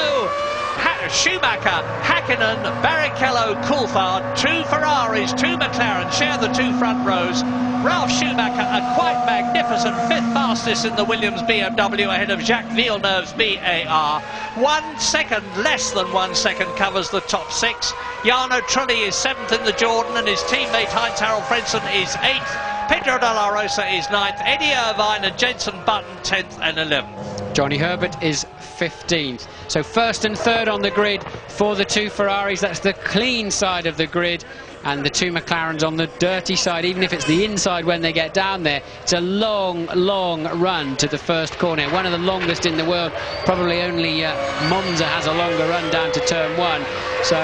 Schumacher, Häkkinen, Barrichello, Coulthard, 2 Ferraris, 2 McLaren share the 2 front rows. Ralf Schumacher, a quite magnificent 5th fastest in the Williams BMW ahead of Jacques Villeneuve's BAR. 1 second, less than 1 second, covers the top 6. Jarno Trulli is 7th in the Jordan and his teammate Heinz-Harald Frentzen is 8th. Pedro de la Rosa is 9th. Eddie Irvine and Jenson Button 10th and 11th. Johnny Herbert is 15th. So 1st and 3rd on the grid for the 2 Ferraris. That's the clean side of the grid. And the 2 McLarens on the dirty side, even if it's the inside when they get down there. It's a long, long run to the first corner. One of the longest in the world. Probably only Monza has a longer run down to turn 1. So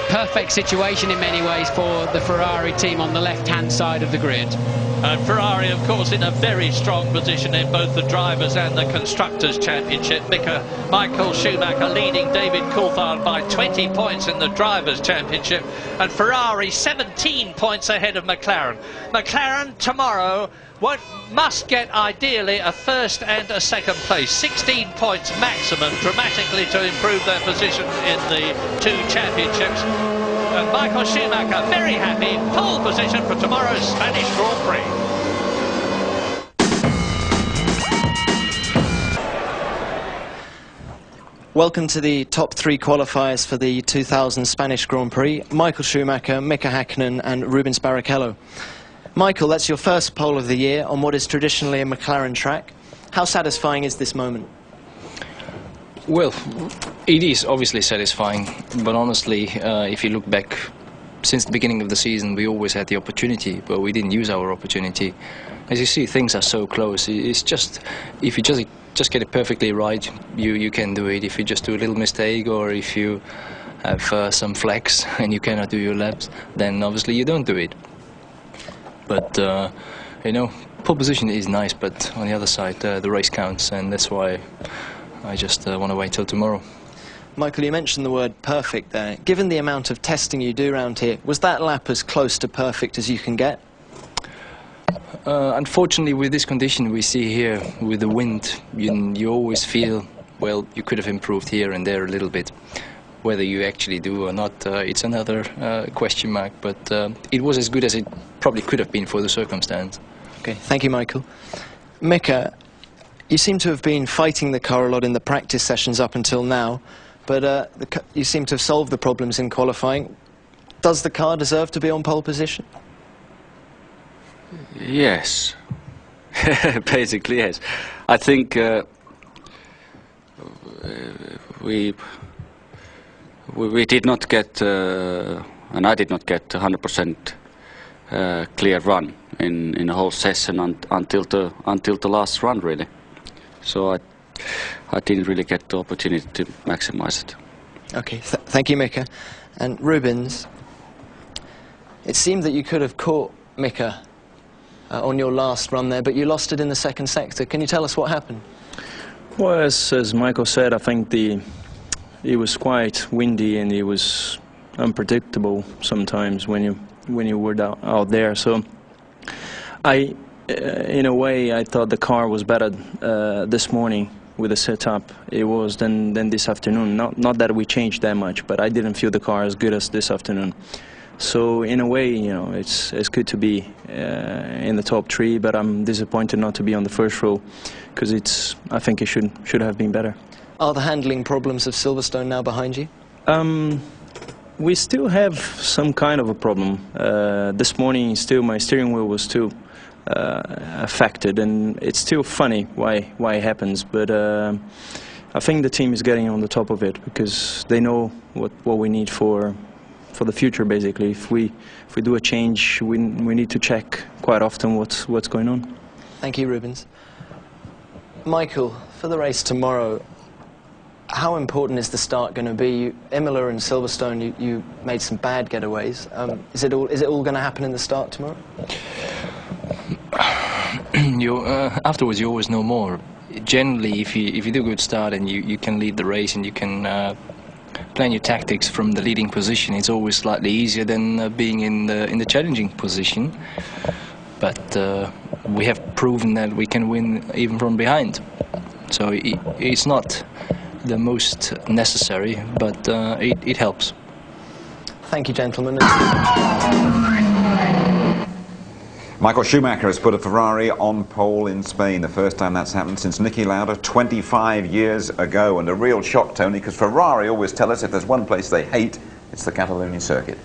perfect situation in many ways for the Ferrari team on the left-hand side of the grid. And Ferrari, of course, in a very strong position in both the Drivers' and the Constructors' Championship. Michael Schumacher leading David Coulthard by 20 points in the Drivers' Championship, and Ferrari 17 points ahead of McLaren. McLaren tomorrow must get ideally a 1st and a 2nd place, 16 points maximum, dramatically to improve their position in the 2 championships. And Michael Schumacher very happy, pole position for tomorrow's Spanish Grand Prix. Welcome to the top 3 qualifiers for the 2000 Spanish Grand Prix. Michael Schumacher, Mika Häkkinen and Rubens Barrichello. Michael, that's your first pole of the year on what is traditionally a McLaren track. How satisfying is this moment? Well, it is obviously satisfying, but honestly, if you look back, since the beginning of the season we always had the opportunity, but we didn't use our opportunity. As you see, things are so close. It's just, if you just get it perfectly right, you can do it. If you just do a little mistake, or if you have some flex and you cannot do your laps, then obviously you don't do it. But you know, pole position is nice, but on the other side the race counts, and that's why I just want to wait till tomorrow. Michael, you mentioned the word perfect there. Given the amount of testing you do around here, was that lap as close to perfect as you can get? Unfortunately, with this condition we see here, with the wind, you always feel, well, you could have improved here and there a little bit. Whether you actually do or not, it's another question mark, but it was as good as it probably could have been for the circumstance. Okay, thank you, Michael. Mika, you seem to have been fighting the car a lot in the practice sessions up until now, but you seem to have solved the problems in qualifying. Does the car deserve to be on pole position? Yes, basically yes. I think we did not get, and I did not get 100% clear run in the whole session until the last run, really. So I didn't really get the opportunity to maximize it. Okay, thank you, Mika. And Rubens, it seemed that you could have caught Mika on your last run there, but you lost it in the second sector. Can you tell us what happened? Well, as Michael said, I think it was quite windy and it was unpredictable sometimes when you were out there. So in a way, I thought the car was better this morning with the setup it was than this afternoon. Not that we changed that much, but I didn't feel the car as good as this afternoon. So in a way, you know, it's good to be in the top 3, but I'm disappointed not to be on the first row, because I think it should have been better. Are the handling problems of Silverstone now behind you? We still have some kind of a problem. This morning, still my steering wheel was still affected, and it's still funny why it happens. But I think the team is getting on the top of it, because they know what we need for the future. Basically, if we do a change, we need to check quite often what's going on. Thank you, Rubens. Michael, for the race tomorrow, how important is the start going to be? Imola and Silverstone, you made some bad getaways. Is it all going to happen in the start tomorrow? Afterwards, you always know more. generally, if you do a good start and you can lead the race and you can plan your tactics from the leading position, it's always slightly easier than being in the challenging position. But we have proven that we can win even from behind. So it's not the most necessary, but it helps. Thank you, gentlemen. Michael Schumacher has put a Ferrari on pole in Spain, the first time that's happened since Niki Lauda 25 years ago. And a real shock, Tony, because Ferrari always tell us if there's one place they hate, it's the Catalonian circuit.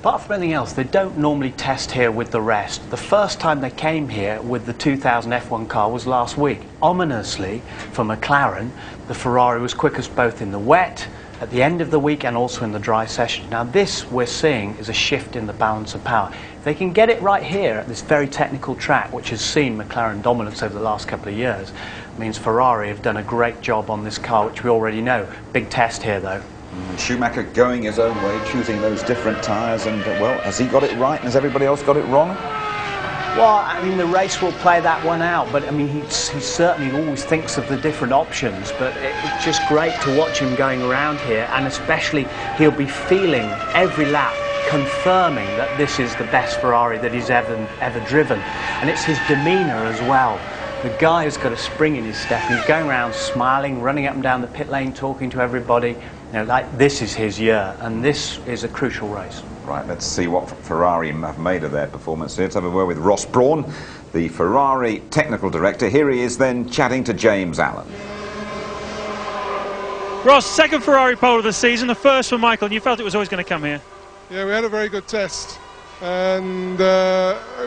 Apart from anything else, they don't normally test here with the rest. The first time they came here with the 2000 F1 car was last week. Ominously, for McLaren, the Ferrari was quickest both in the wet, at the end of the week, and also in the dry session. Now this, we're seeing, is a shift in the balance of power. If they can get it right here at this very technical track, which has seen McLaren dominance over the last couple of years, means Ferrari have done a great job on this car, which we already know. Big test here, though. Schumacher going his own way, choosing those different tyres, and well, has he got it right and has everybody else got it wrong? Well, I mean, the race will play that one out, but I mean, he certainly always thinks of the different options, but it's just great to watch him going around here, and especially he'll be feeling every lap, confirming that this is the best Ferrari that he's ever driven, and it's his demeanour as well. The guy has got a spring in his step, and he's going around smiling, running up and down the pit lane, talking to everybody. You know, like this is his year, and this is a crucial race. Right, let's see what Ferrari have made of their performance here. Let's have a word with Ross Brawn, the Ferrari technical director. Here he is then chatting to James Allen. Ross, second Ferrari pole of the season, the first for Michael, and you felt it was always going to come here. Yeah, we had a very good test, and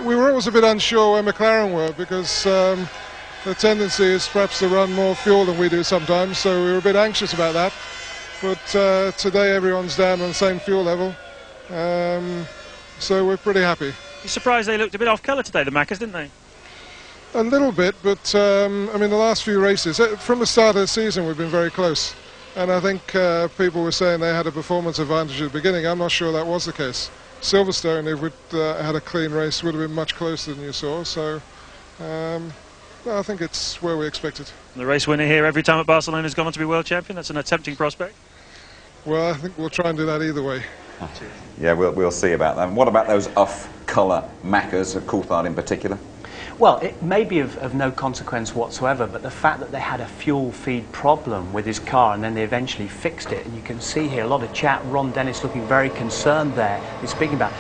we were always a bit unsure where McLaren were, because the tendency is perhaps to run more fuel than we do sometimes, so we were a bit anxious about that. But today everyone's down on the same fuel level, so we're pretty happy. You're surprised they looked a bit off colour today, the Maccas, didn't they? A little bit, but I mean, the last few races, from the start of the season, we've been very close. And I think people were saying they had a performance advantage at the beginning. I'm not sure that was the case. Silverstone, if we'd had a clean race, would have been much closer than you saw. So no, I think it's where we expected. The race winner here every time at Barcelona has gone on to be world champion. That's an tempting prospect. Well, I think we'll try and do that either way. Yeah, we'll see about that. And what about those off-colour Maccas, Coulthard in particular? Well, it may be of no consequence whatsoever, but the fact that they had a fuel feed problem with his car and then they eventually fixed it, and you can see here a lot of chat, Ron Dennis looking very concerned there. He's speaking about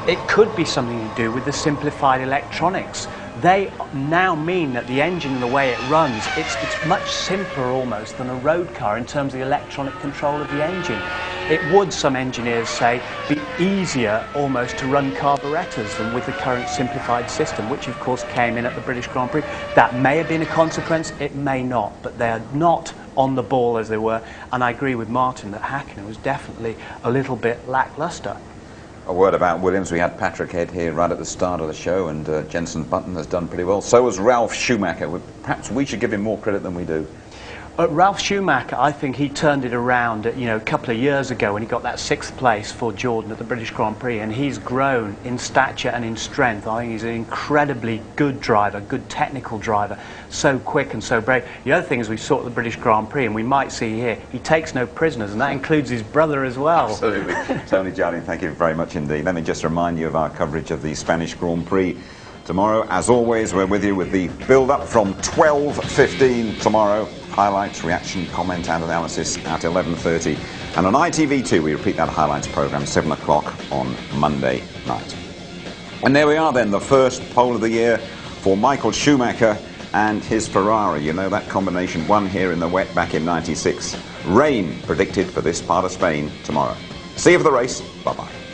it could be something to do with the simplified electronics. They now mean that the engine and the way it runs, it's much simpler almost than a road car in terms of the electronic control of the engine. It would, some engineers say, be easier almost to run carburettors than with the current simplified system, which of course came in at the British Grand Prix. That may have been a consequence, it may not, but they're not on the ball as they were, and I agree with Martin that Hakkinen was definitely a little bit lacklustre. A word about Williams. We had Patrick Head here right at the start of the show, and Jenson Button has done pretty well. So has Ralf Schumacher. Perhaps we should give him more credit than we do. Ralf Schumacher, I think he turned it around a couple of years ago when he got that 6th place for Jordan at the British Grand Prix, and he's grown in stature and in strength. I think he's an incredibly good driver, good technical driver, so quick and so brave. The other thing is we saw at the British Grand Prix, and we might see here, he takes no prisoners, and that includes his brother as well. Absolutely. Tony Jardine, thank you very much indeed. Let me just remind you of our coverage of the Spanish Grand Prix tomorrow. As always, we're with you with the build-up from 12:15 tomorrow. Highlights, reaction, comment and analysis at 11:30. And on ITV2 we repeat that highlights programme 7 o'clock on Monday night. And there we are then, the first pole of the year for Michael Schumacher and his Ferrari. You know, that combination won here in the wet back in '96. Rain predicted for this part of Spain tomorrow. See you for the race. Bye-bye.